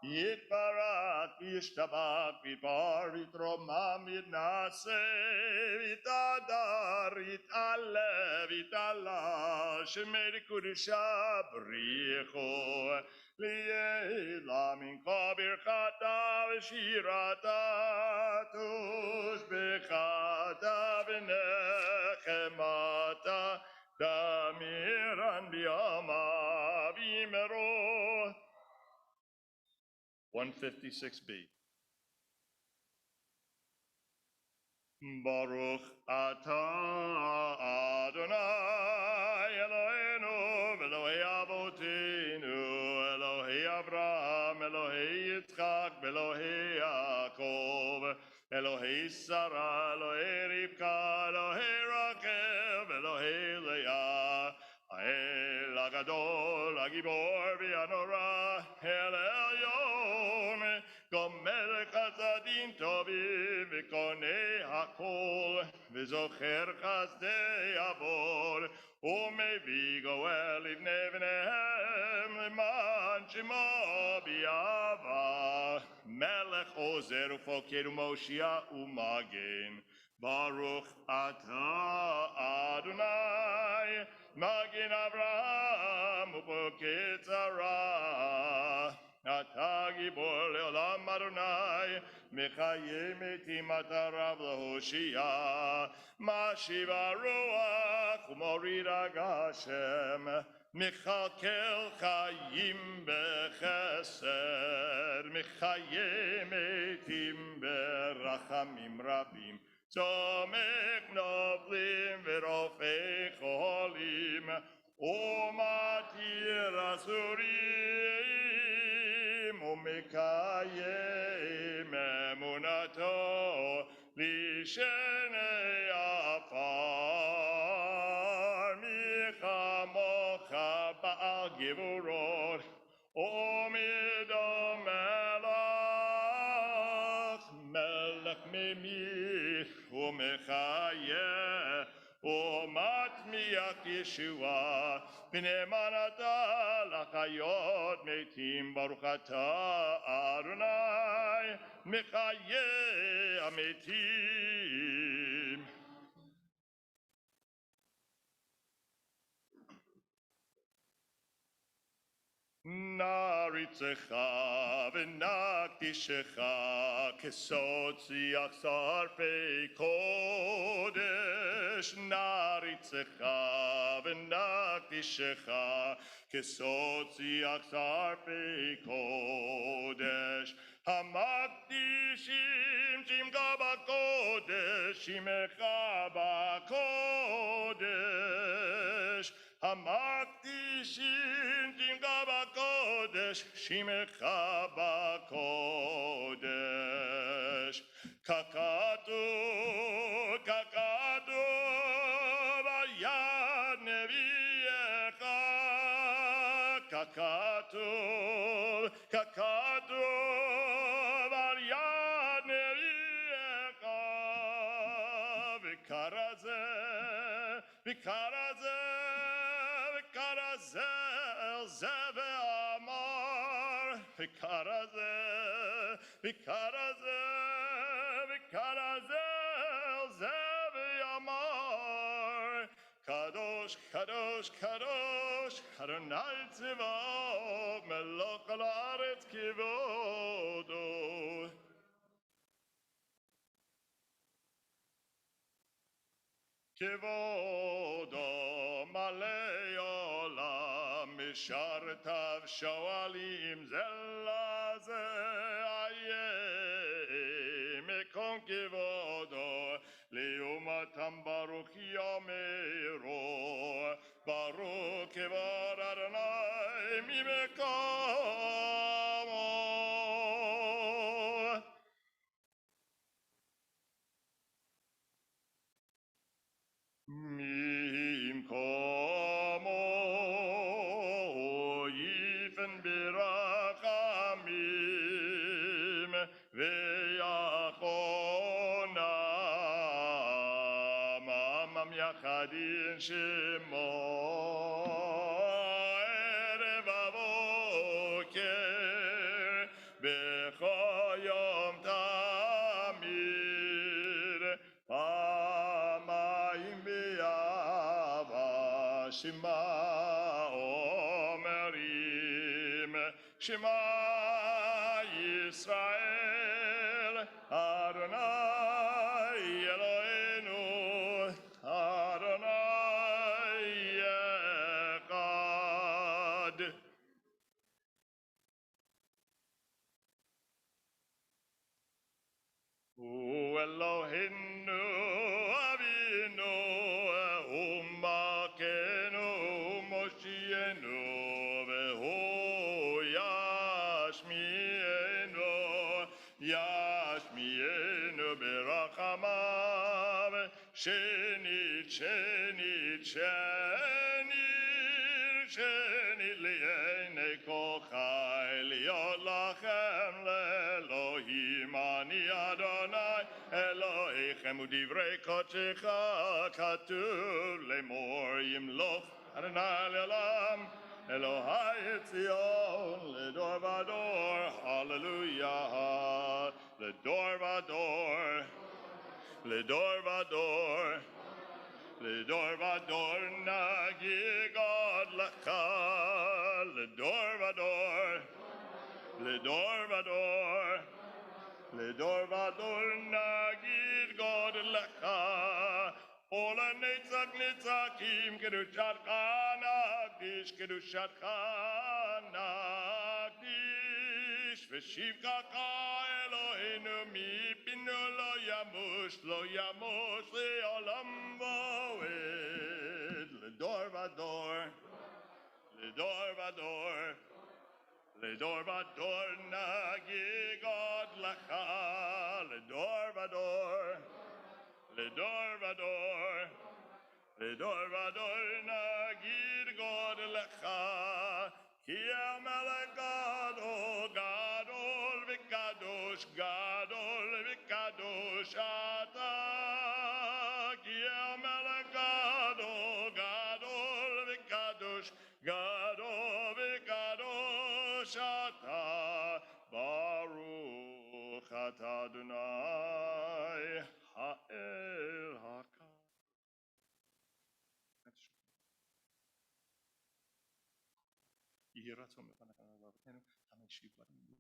Yitbarak Yishtabak V'par V'tromam Yitnase V'tadar Yit'ale V'tala Shemei Kudusha Bricho Li'ela Mincha Birchata V'shirata Tush Bechata V'nechemata Damiran B'yama V'imero 156b. Baruch atah Adonai Eloheinu Elohei Avotinu Elohei Avraham Elohei Yitzchak Elohei Yaakov Elohei Sarah Elohei Rivka Elohei Rakel Elohei Leah Ha'el Hagadol Hagibor V'Hanora El Elyon Gomel Chazadin Tovim V'konei Hakol V'zocher Chazdei Avor U'mevi Goel Livnei V'nehem L'man Shemo B'yava Melech Ozer U'foker U'moshia U'magen Baruch Atah Adonai Magen Avraham U'poket Sarah Atah Gibor Le'olam Adonai Mechaye Metim Ata Rav L'Hoshia Mashiva Ruach U'morid Hashem Mechakel Chayim Bechesed Mechaye Metim Berachamim Rabim Tomek Noflim V'rofei Cholim U'matir Asurim U'mekayem Emunato Lishenei Afar Michamocha Ba'al Givurot U'midom Melech Melech Memich U'mechayeh U'matmiach Yeshua V'ne'emanata l'chayot metim Baruch atah Adonai Mechayeh hametim. Naritzecha v'nakdishecha kesot ziach sarfei kodesh. Naritzecha v'nakdishecha kesot ziach sarfei kodesh. Hamakdishim shimcha b'kodesh shimecha b'kodesh. Hamakdishim shimcha b'kodesh shimecha b'kodesh. Kakatu v'yad neviecha. Kakatu v'yad neviecha. V'karaze el zeve amar. V'karaze el zeve amar. Kadosh, Kadosh, Kadosh, Adonai Tzivot, Melech haaretz kivodo. Kivodo malei olam משרתיו שואלים זה לזה איה מקום כבודו לעומתם ברוך יאמרו ברוך כבוד אדוני ממקומו ממקומו יפן ברחמים ויחונם עמם יחדין שמו ערב הבוקר בכל יום תמיד פעמיים ביעבה שמע אומרים שמע ישראל אדוני אלוהינו אדוני אחד הוא אלוהינו אבינו ומלכנו ומושיענו והוא ישמיענו ברחמיו שנית לעיני כל חי להיות לכם לאלוהים אני אדוני אלוהיכם ודברי קודשך כתוב לאמור ימלוך אדוני לעולם אלוהי ציון לדור ודור הללויה לדור ודור לדור ודור לדור ודור נגיד לך לדור ודור לדור ודור לדור ודור נגיד God לך ולנצח נצחים קדושתך נקדיש קדושתך נקדיש ושבחך אלוהינו מפינו לא ימוש לעולם ועד לדור ודור לדור ודור לדור ודור נגיד God לך לדור ודור לדור ודור לדור ודור נגיד God לך כי המלך גדול גדול וקדוש גדול וקדוש אתה כי המלך גדול גדול וקדוש גדול וקדוש אתה ברוך אתה אדוני האל הקדוש יהי רצון בפניך אדוננו המשיב לנו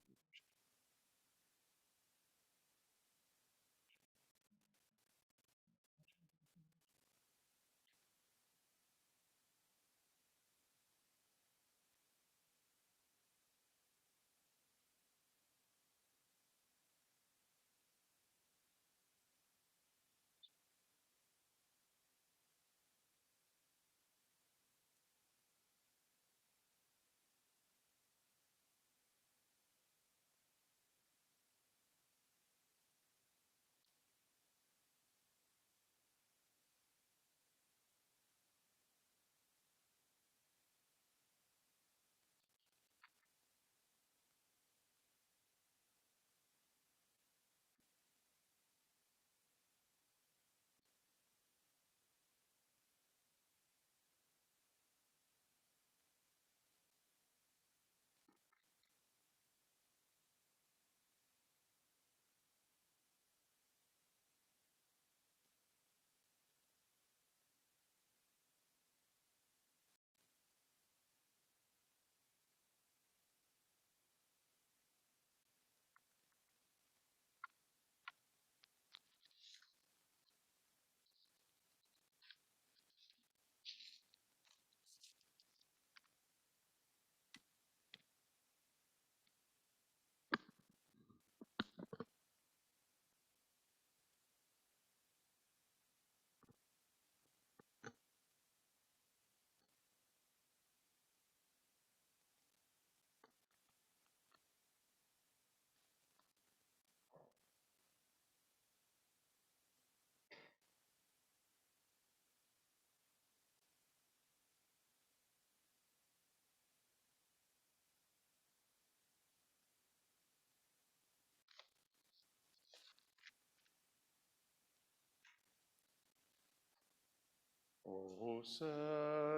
Ose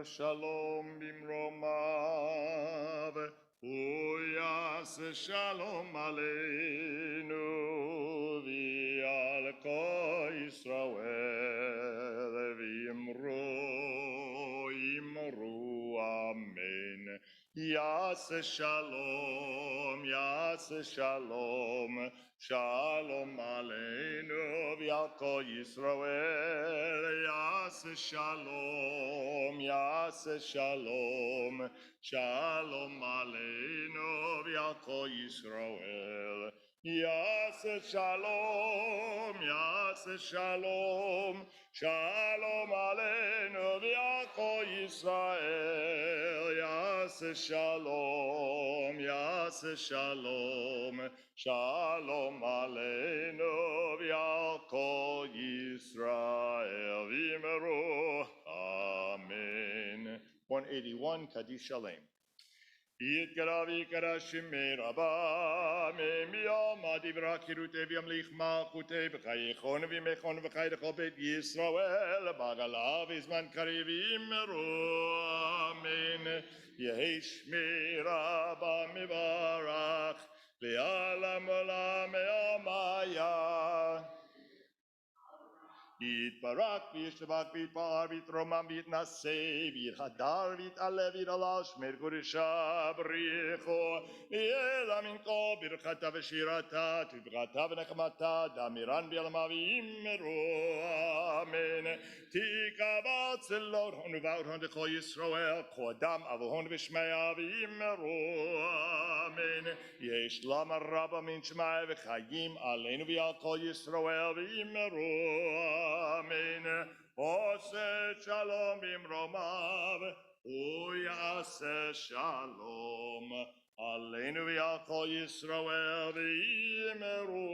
shalom bimromav, uyase shalom aleinu, v'al kol Yisrael, v'imru amen. Yase shalom, shalom aleinu, v'al kol Yisrael, yase shalom, shalom aleinu, v'al kol Yisrael. Yase shalom, shalom aleinu, v'al kol Yisrael. Yase shalom, shalom aleinu, v'al kol Yisrael. V'imru, amen. 181, Kaddish Shalem. Yitkara v'yikara shemei rabba, me'miyom adivra kirute v'yamlich malchute v'chayechon v'imechon v'chaydecho bet Yisrael, bagala v'zman kari v'imru, amen. Yehi shmei rabba mivarach, le'alam olam me'omaya. Yitbarak v'yishtabach v'yitpar v'yitromam v'yitnaseh v'yithadar v'yit'aleh v'yit'alal shmer kodesha b'richo v'yela minko birchata v'shirata tuvchata v'nechmata damiran v'yalama v'yimmeru amen. Tikava tzilot hon uva'ot hon decho Yisrael kodam avohon v'shmaya v'yimmeru amen. Yesh lama rabba min shmai v'chayim aleinu v'yal kol Yisrael v'yimmeru amen. Ose shalom bimromav, uyase shalom aleinu v'yal kol Yisrael v'yimmeru.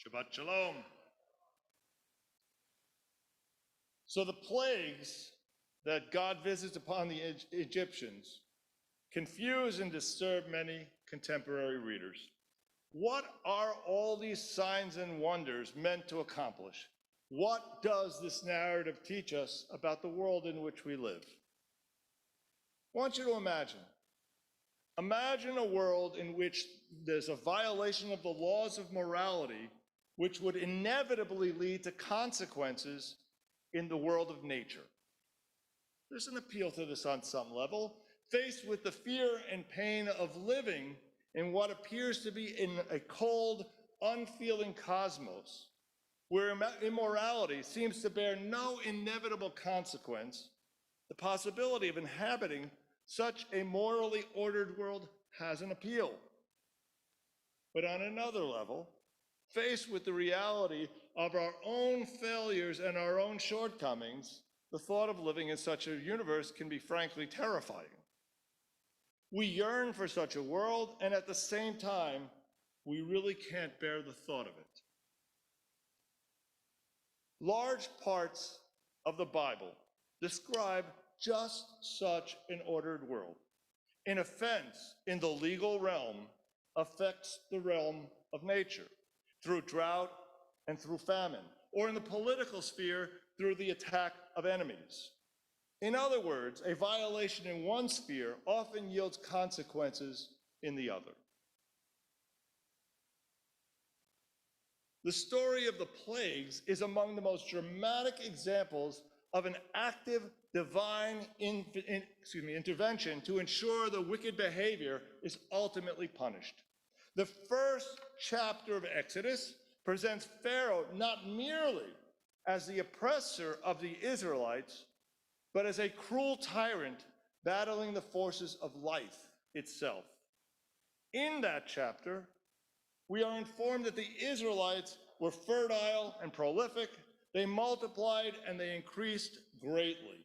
Shabbat shalom. So the plagues that God visits upon the Egyptians confuse and disturb many contemporary readers. What are all these signs and wonders meant to accomplish? What does this narrative teach us about the world in which we live? I want you to imagine. Imagine a world in which there's a violation of the laws of morality, which would inevitably lead to consequences in the world of nature. There's an appeal to this on some level. Faced with the fear and pain of living in what appears to be in a cold, unfeeling cosmos, where immorality seems to bear no inevitable consequence, the possibility of inhabiting such a morally ordered world has an appeal. But on another level, faced with the reality of our own failures and our own shortcomings, the thought of living in such a universe can be frankly terrifying. We yearn for such a world, and at the same time, we really can't bear the thought of it. Large parts of the Bible describe just such an ordered world. An offense in the legal realm affects the realm of nature through drought and through famine, or in the political sphere through the attack of enemies. In other words, a violation in one sphere often yields consequences in the other. The story of the plagues is among the most dramatic examples of an active divine intervention to ensure the wicked behavior is ultimately punished. The first chapter of Exodus presents Pharaoh not merely as the oppressor of the Israelites, but as a cruel tyrant battling the forces of life itself. In that chapter, we are informed that the Israelites were fertile and prolific, they multiplied and they increased greatly.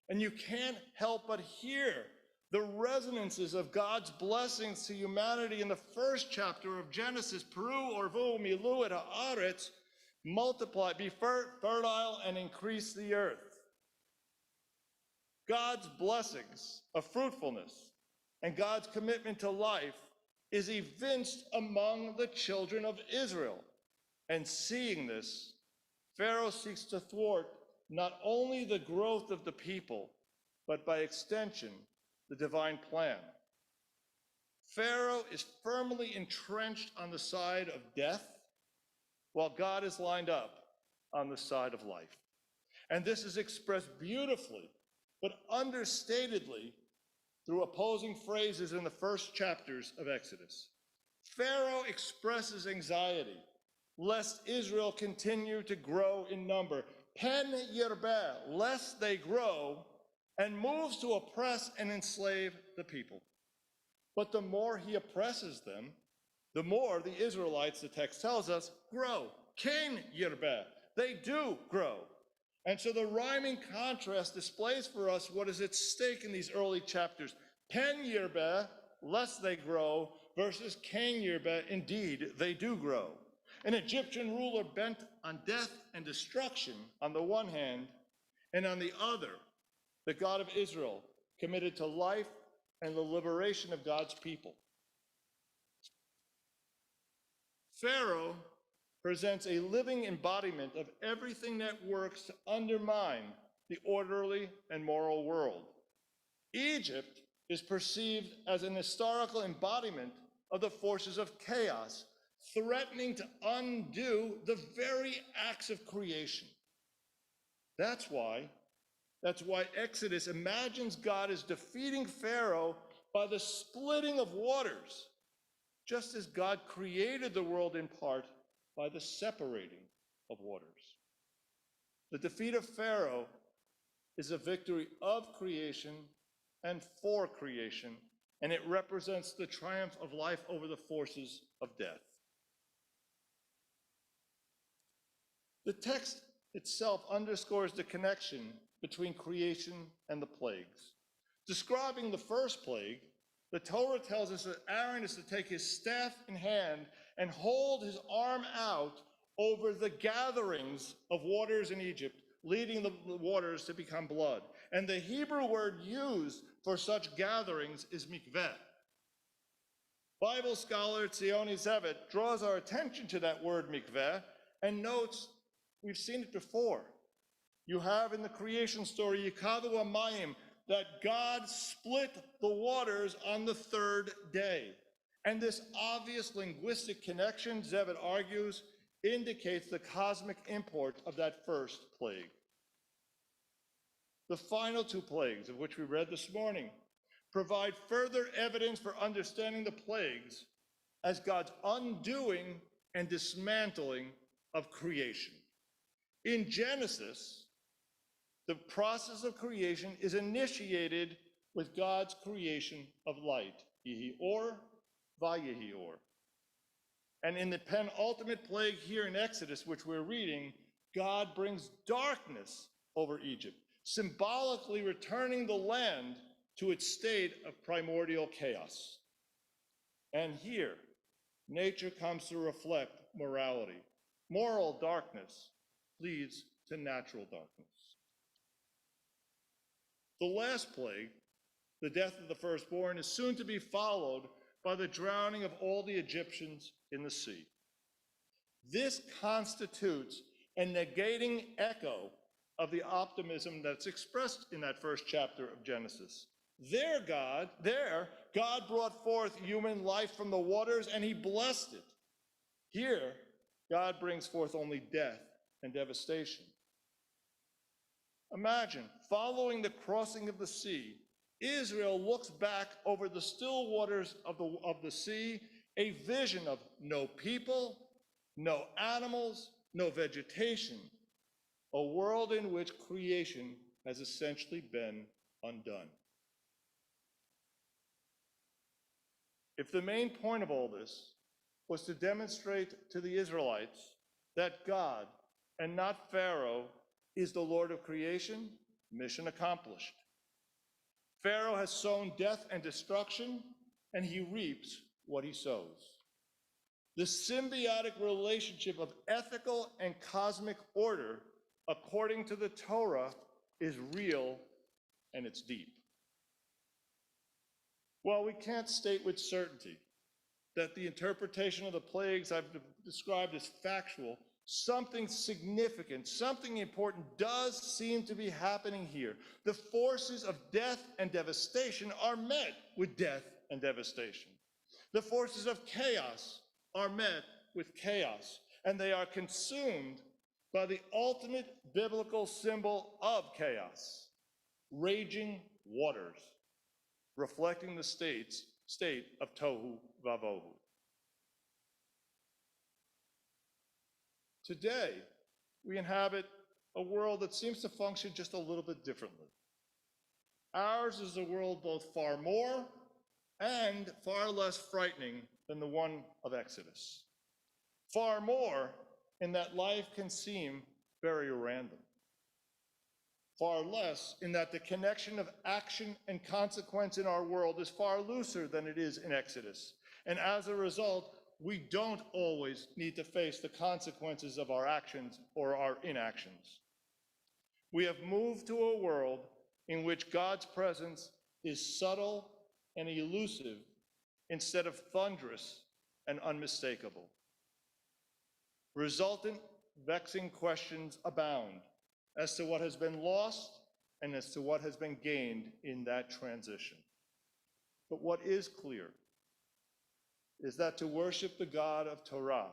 And you can't help but hear the resonances of God's blessings to humanity in the first chapter of Genesis. Peru orvu milu et haaretz, multiply, be fertile and increase the earth. God's blessings of fruitfulness and God's commitment to life is evinced among the children of Israel. And seeing this, Pharaoh seeks to thwart not only the growth of the people, but by extension, the divine plan. Pharaoh is firmly entrenched on the side of death, while God is lined up on the side of life. And this is expressed beautifully, but understatedly, through opposing phrases in the first chapters of Exodus. Pharaoh expresses anxiety lest Israel continue to grow in number, pen yirbeh, lest they grow, and moves to oppress and enslave the people. But the more he oppresses them, the more the Israelites, the text tells us, grow. Ken yirbeh, they do grow. And so the rhyming contrast displays for us what is at stake in these early chapters. Pen yirbeh, lest they grow, versus ken yirbeh, indeed, they do grow. An Egyptian ruler bent on death and destruction on the one hand, and on the other, the God of Israel, committed to life and the liberation of God's people. Pharaoh presents a living embodiment of everything that works to undermine the orderly and moral world. Egypt is perceived as an historical embodiment of the forces of chaos, threatening to undo the very acts of creation. That's why Exodus imagines God as defeating Pharaoh by the splitting of waters, just as God created the world in part by the separating of waters. The defeat of Pharaoh is a victory of creation and for creation, and it represents the triumph of life over the forces of death. The text itself underscores the connection between creation and the plagues. Describing the first plague, the Torah tells us that Aaron is to take his staff in hand and hold his arm out over the gatherings of waters in Egypt, leading the waters to become blood. And the Hebrew word used for such gatherings is mikveh. Bible scholar Tzioni Zevet draws our attention to that word mikveh and notes we've seen it before. You have in the creation story, Yikadu Amayim, that God split the waters on the third day. And this obvious linguistic connection, Zevet argues, indicates the cosmic import of that first plague. The final two plagues, of which we read this morning, provide further evidence for understanding the plagues as God's undoing and dismantling of creation. In Genesis, the process of creation is initiated with God's creation of light, Yehi Or, Vayehi Or. And in the penultimate plague here in Exodus, which we're reading, God brings darkness over Egypt, symbolically returning the land to its state of primordial chaos. And here, nature comes to reflect morality. Moral darkness leads to natural darkness. The last plague, the death of the firstborn, is soon to be followed by the drowning of all the Egyptians in the sea. This constitutes a negating echo of the optimism that's expressed in that first chapter of Genesis. There, God brought forth human life from the waters and he blessed it. Here, God brings forth only death and devastation. Imagine, following the crossing of the sea, Israel looks back over the still waters of the sea, a vision of no people, no animals, no vegetation, a world in which creation has essentially been undone. If the main point of all this was to demonstrate to the Israelites that God, and not Pharaoh, is the Lord of creation, mission accomplished. Pharaoh has sown death and destruction, and he reaps what he sows. The symbiotic relationship of ethical and cosmic order, according to the Torah, is real and it's deep. While we can't state with certainty that the interpretation of the plagues I've described as factual, something significant, something important does seem to be happening here. The forces of death and devastation are met with death and devastation. The forces of chaos are met with chaos, and they are consumed by the ultimate biblical symbol of chaos, raging waters, reflecting the state of tohu vavohu. Today, we inhabit a world that seems to function just a little bit differently. Ours is a world both far more and far less frightening than the one of Exodus. Far more in that life can seem very random. Far less in that the connection of action and consequence in our world is far looser than it is in Exodus. And as a result, we don't always need to face the consequences of our actions or our inactions. We have moved to a world in which God's presence is subtle and elusive instead of thunderous and unmistakable. Resultant, vexing questions abound as to what has been lost and as to what has been gained in that transition. But what is clear is that to worship the God of Torah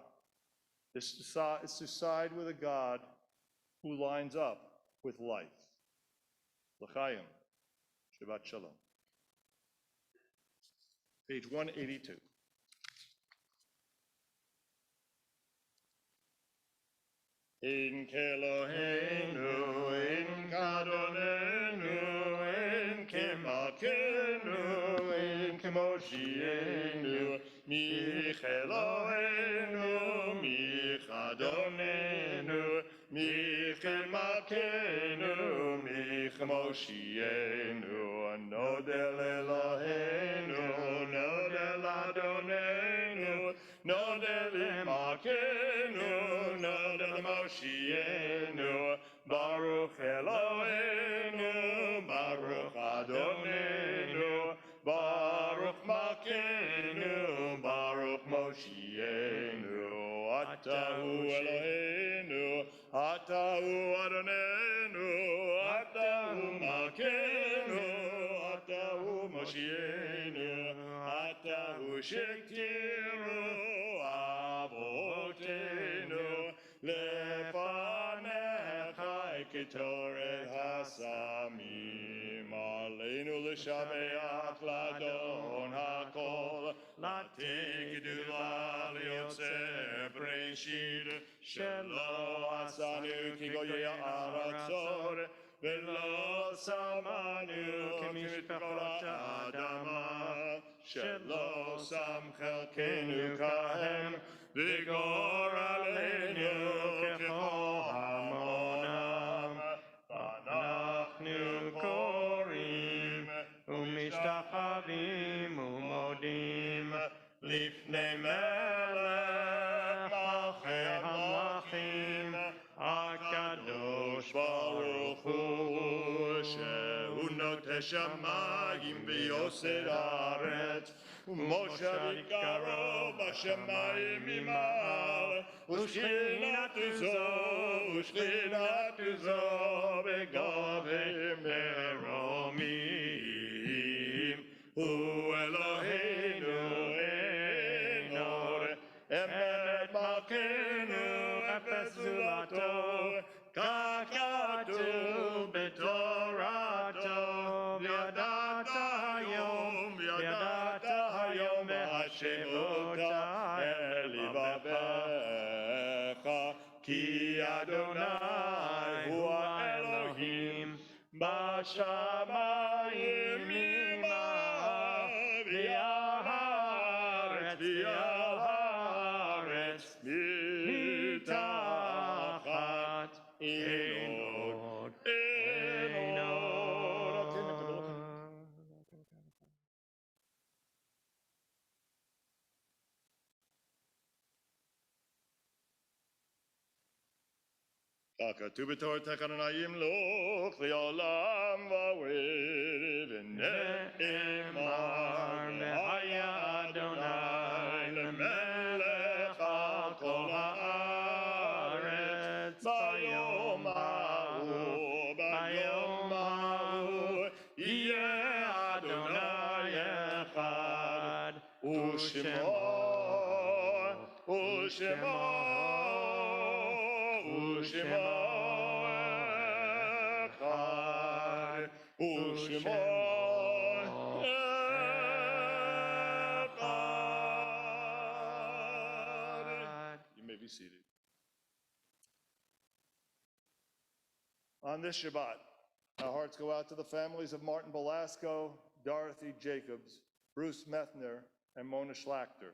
is to side with a God who lines up with life. L'chaim, Shabbat Shalom. Page 182. In Kelohenu, in Kadonenu, in Kemakenu, in Kemoshienu, Michelohenu, Michadonenu, Michemakenu, Michemoshienu, Nodel Elohenu, Nodel Adonenu, Nodel Imakenu, Nodel Moshienu, Baruch Elohenu, Baruch Adonenu, Baruch Makenu, Baruch Moshienu, Atahu Elohenu, Atahu Adonenu, Atahu Makenu, Atahu Moshienu, Atahu Shektiru Avotenu, Lefanecha Ketoret Hasamim, Aleinu L'Shabeach Ladon HaKol, Latigdula Liotzer Breshid, Shelo Asanu Kigoye Aratzor, Velo Samanu Kimishpachot Adama, Shelo Sam Chelkenu Kahem, Vigor Aleinu Kechohamonam, Vanachnu Korim, Umistachavim Umodim, Lifnei Melech Malchei HaMlachim, Akadosh Baruch Hu, Shehu Noteh Shamayim v'Yosed Haaretz, Moshe Ikaro b'Shamayim Imal, Ushchinatu Zo b'Gavei Meromim, Hu Eloheinu Einor, Emet Malkeinu Efes Zulato, Kakatu B'Torato, V'yadata Hayom V'Hashemota Elivavecha, Ki Adonai Hu Elohim B'Shamayim Imah, V'Yaharetz Mitachat Enod. Katu b'tor tekananayim loch li'olam v'avid v'ne'emar me'haya Adonai echad, u'shemo echad. You may be seated. On this Shabbat, our hearts go out to the families of Martin Belasco, Dorothy Jacobs, Bruce Methner, and Mona Schlachter.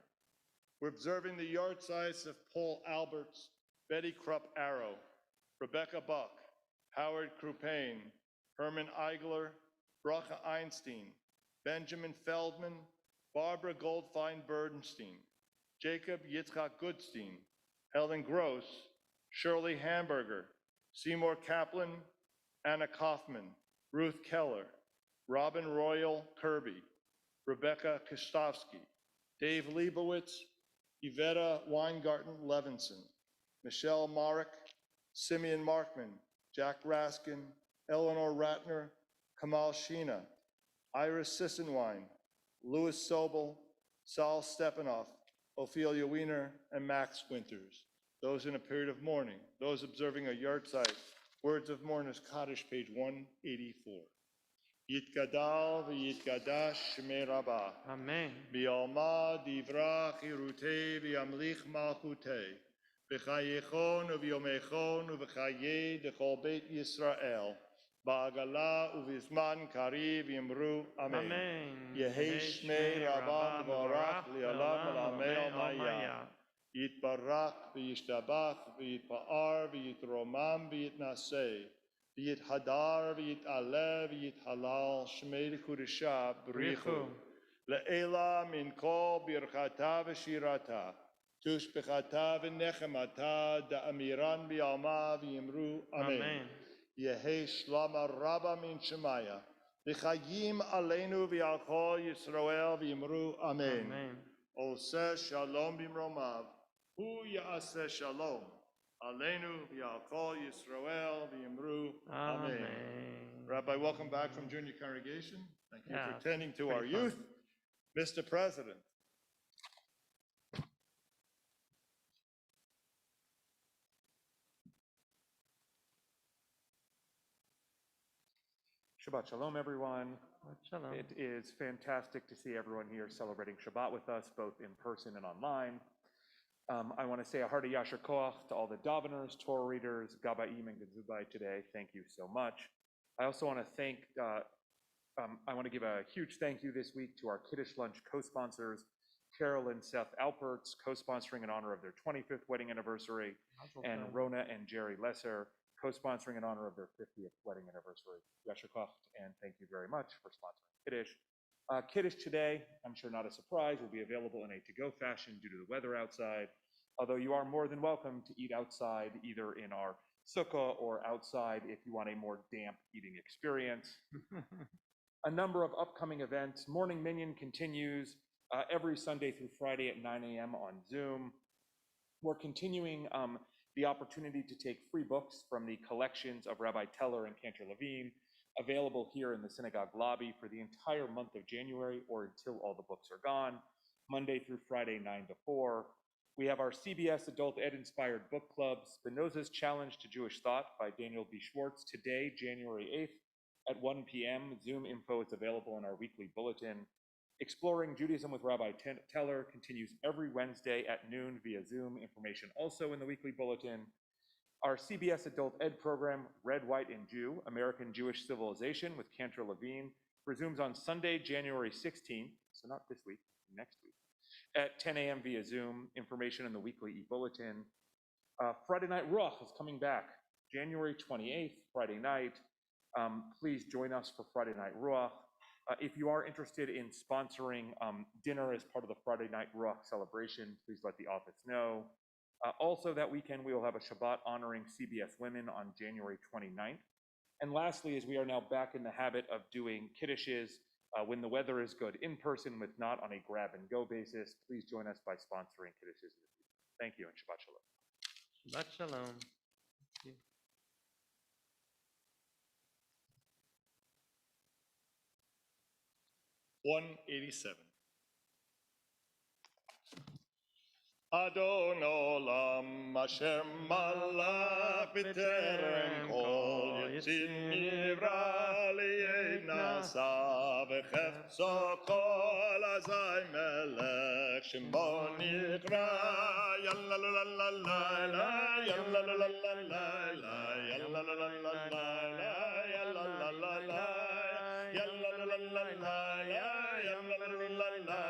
We're observing the yahrzeits of Paul Alberts, Betty Krupp Arrow, Rebecca Buck, Howard Krupane, Herman Eigler, Bracha Einstein, Benjamin Feldman, Barbara Goldfein Bernstein, Jacob Yitzchak Goodstein, Helen Gross, Shirley Hamburger, Seymour Kaplan, Anna Kaufman, Ruth Keller, Robin Royal Kirby, Rebecca Kostovsky, Dave Leibowitz, Yvetta Weingarten Levinson, Michelle Marek, Simeon Markman, Jack Raskin, Eleanor Ratner, Kamal Sheena, Iris Sissenwein, Louis Sobel, Saul Stepanoff, Ophelia Wiener, and Max Winters. Those in a period of mourning, those observing a yahrzeit, Words of Mourners Kaddish, page 184. Yitgadal v'yitgadash shmei Rabbah. Amen. B'yalma divrach irutei v'yamlich malchutei. B'chayechon u'v'yomechon u'v'chayei dechol beit Yisrael. Ba'agala u'v'zman kariv yimru Amen. Amen. Yehei shmei Rabbah v'orach li'olam olamei omayah. Yitbarach v'yishtabach v'yitpa'ar v'yitromam v'yitnaseh. V'yithadar v'yitaleh v'yithalal shmei l'kudesha b'richu. Le'ela min kol birchata v'shirata. Tushbechata v'nechemata da'amiran b'yalma v'yimru Amen. Yehei shlama rabba min shemaya. V'chayim aleinu v'yal kol Yisrael v'yimru Amen. Oseh shalom b'mromav. Hu ya'aseh shalom. Aleinu v'yal kol Yisrael v'yimru Amen. Rabbi, welcome back from junior congregation. Thank you for attending to our youth. Mr. President. Shabbat Shalom, everyone. Shalom. It is fantastic to see everyone here celebrating Shabbat with us, both in person and online. I want to say a hearty Yasher Koach to all the daveners, Torah readers, Gabaim, and Gezubai today. Thank you so much. I also want to give a huge thank you this week to our Kiddush Lunch co-sponsors, Carol and Seth Alperts, co-sponsoring in honor of their 25th wedding anniversary, and Rona and Jerry Lesser, co-sponsoring in honor of their 50th wedding anniversary. Yasher Koach, and thank you very much for sponsoring Kiddush. Kiddush today, I'm sure not a surprise, will be available in a to-go fashion due to the weather outside, although you are more than welcome to eat outside, either in our sukkah or outside if you want a more damp eating experience. A number of upcoming events. Morning Minyan continues every Sunday through Friday at 9 a.m. on Zoom. We're continuing the opportunity to take free books from the collections of Rabbi Teller and Cantor Levine, available here in the synagogue lobby for the entire month of January or until all the books are gone, Monday through Friday, 9 to 4. We have our CBS Adult Ed Inspired Book Club, Spinoza's Challenge to Jewish Thought by Daniel B. Schwartz, today, January 8th at 1 p.m. Zoom info is available in our weekly bulletin. Exploring Judaism with Rabbi Teller continues every Wednesday at noon via Zoom, information also in the weekly bulletin. Our CBS Adult Ed program, Red, White, and Jew, American Jewish Civilization with Cantor Levine, resumes on Sunday, January 16th, so not this week, next week, at 10 a.m. via Zoom, information in the weekly e-bulletin. Friday Night Ruach is coming back, January 28th, Friday night. Please join us for Friday Night Ruach. If you are interested in sponsoring dinner as part of the Friday Night Ruach celebration, please let the office know. Also that weekend, we will have a Shabbat honoring CBS Women on January 29th. And lastly, as we are now back in the habit of doing kiddushes when the weather is good in person with not on a grab and go basis, please join us by sponsoring kiddushes. Thank you and Shabbat Shalom. Shabbat Shalom. Thank you. $187. Adon Olam Asher Malach B'terem Kol Yitzir Nivra Li'ed Nasa V'chefzo Kol Azay Melech Shemo Nikra Yalla la la la la la Yalla la la la la la Yalla la la la la la Yalla la la la Yalla la la la la Yalla la la la la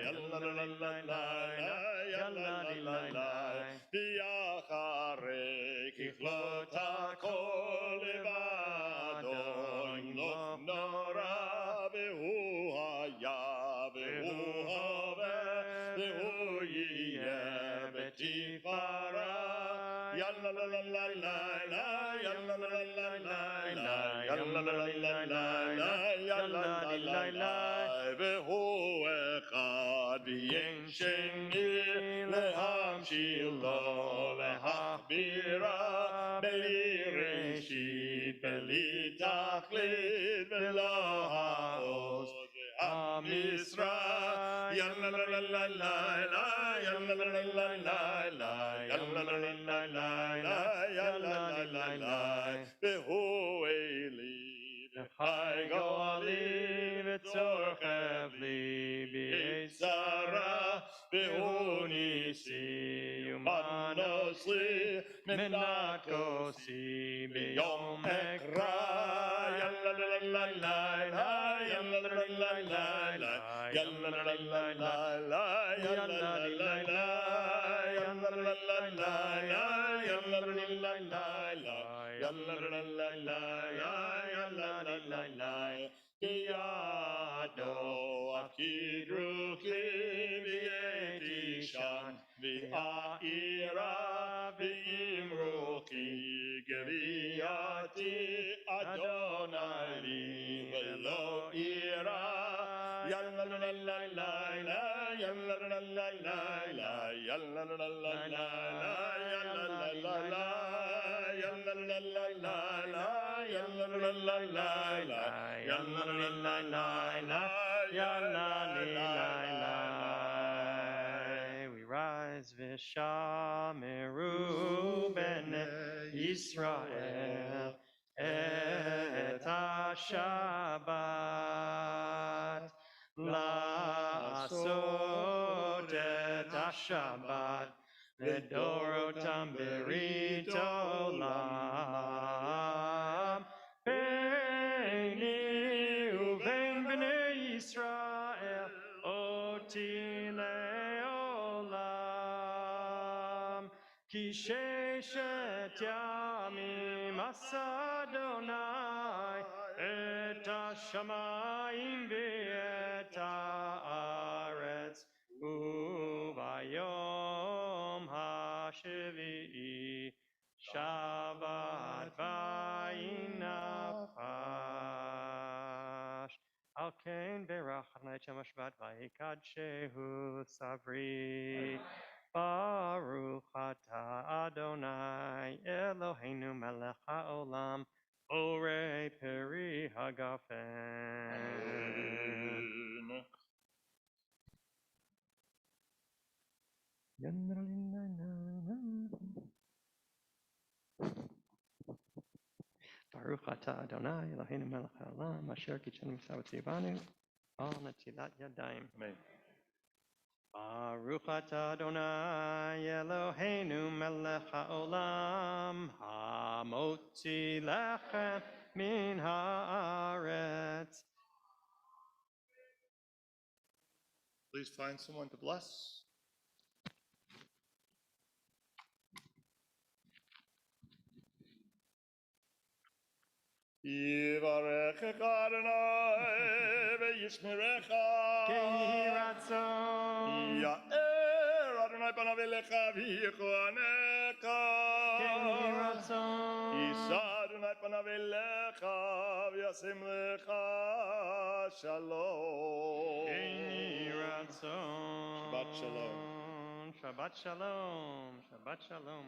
Yalla la la la la Biachare kichlot hakol levado yimloch nora vehu haya vehu hove vehu yiyeh betifara yalla la la la la la yalla la la la la la yalla la la la la la yalla la la la vehu echad v'yen sheni להמשיל לו, להכבירה, בלי ראשית, בלי תכלית, ולא העוז והמשרה. יאללה לה לה לה לה לה, יאללה לה לה לה לה לה, יאללה לה לה לה לה לה, יאללה לה לה לה, והוא אלי, וחי גואלי, וצורכב לי, ביצרה. Beonisi umanosli menakosi beyom ekra yalla la la la la yalla la la la la yalla la la la la yalla la la la yalla la la la yalla la la la yalla la la la yalla la la la yado akidruki Shan v'a'ira v'imruki geviyati Adonai li v'lo ira yalla la la la la la yalla la la la la yalla la la la la la yalla la la la yalla la la la la yalla la la la la yalla la la la la yalla la la V'shameru b'nei Yisrael et ha-Shabbat la'asot et ha-Shabbat v'dorotam berit olam beini uvein b'nei Yisrael oti Ki sheshet yamim asa Adonai et hashamayim v'et haaretz uvayom hashvi'i Shabbat vayinafash Al ken berach Adonai et Shem Shabbat vayikadshehu savri Baruch atah Adonai Eloheinu melech haolam Orei peri hagafen. Baruch atah Adonai Eloheinu melech haolam Asher kitchenu mitzvot tzivanu Al netilat yadayim. Amen. Baruch atah Adonai Eloheinu melech haolam hamotzi lechem min haaretz. Please find someone to bless. Yivarechecha Adonai v'yishmerecha. Kehi ratzon. Ya'er Adonai panav elecha v'yichuanecha. Kehi ratzon. Yisa Adonai panav elecha v'yasim lecha shalom. Kehi ratzon. Shabbat shalom. Shabbat shalom. Shabbat shalom.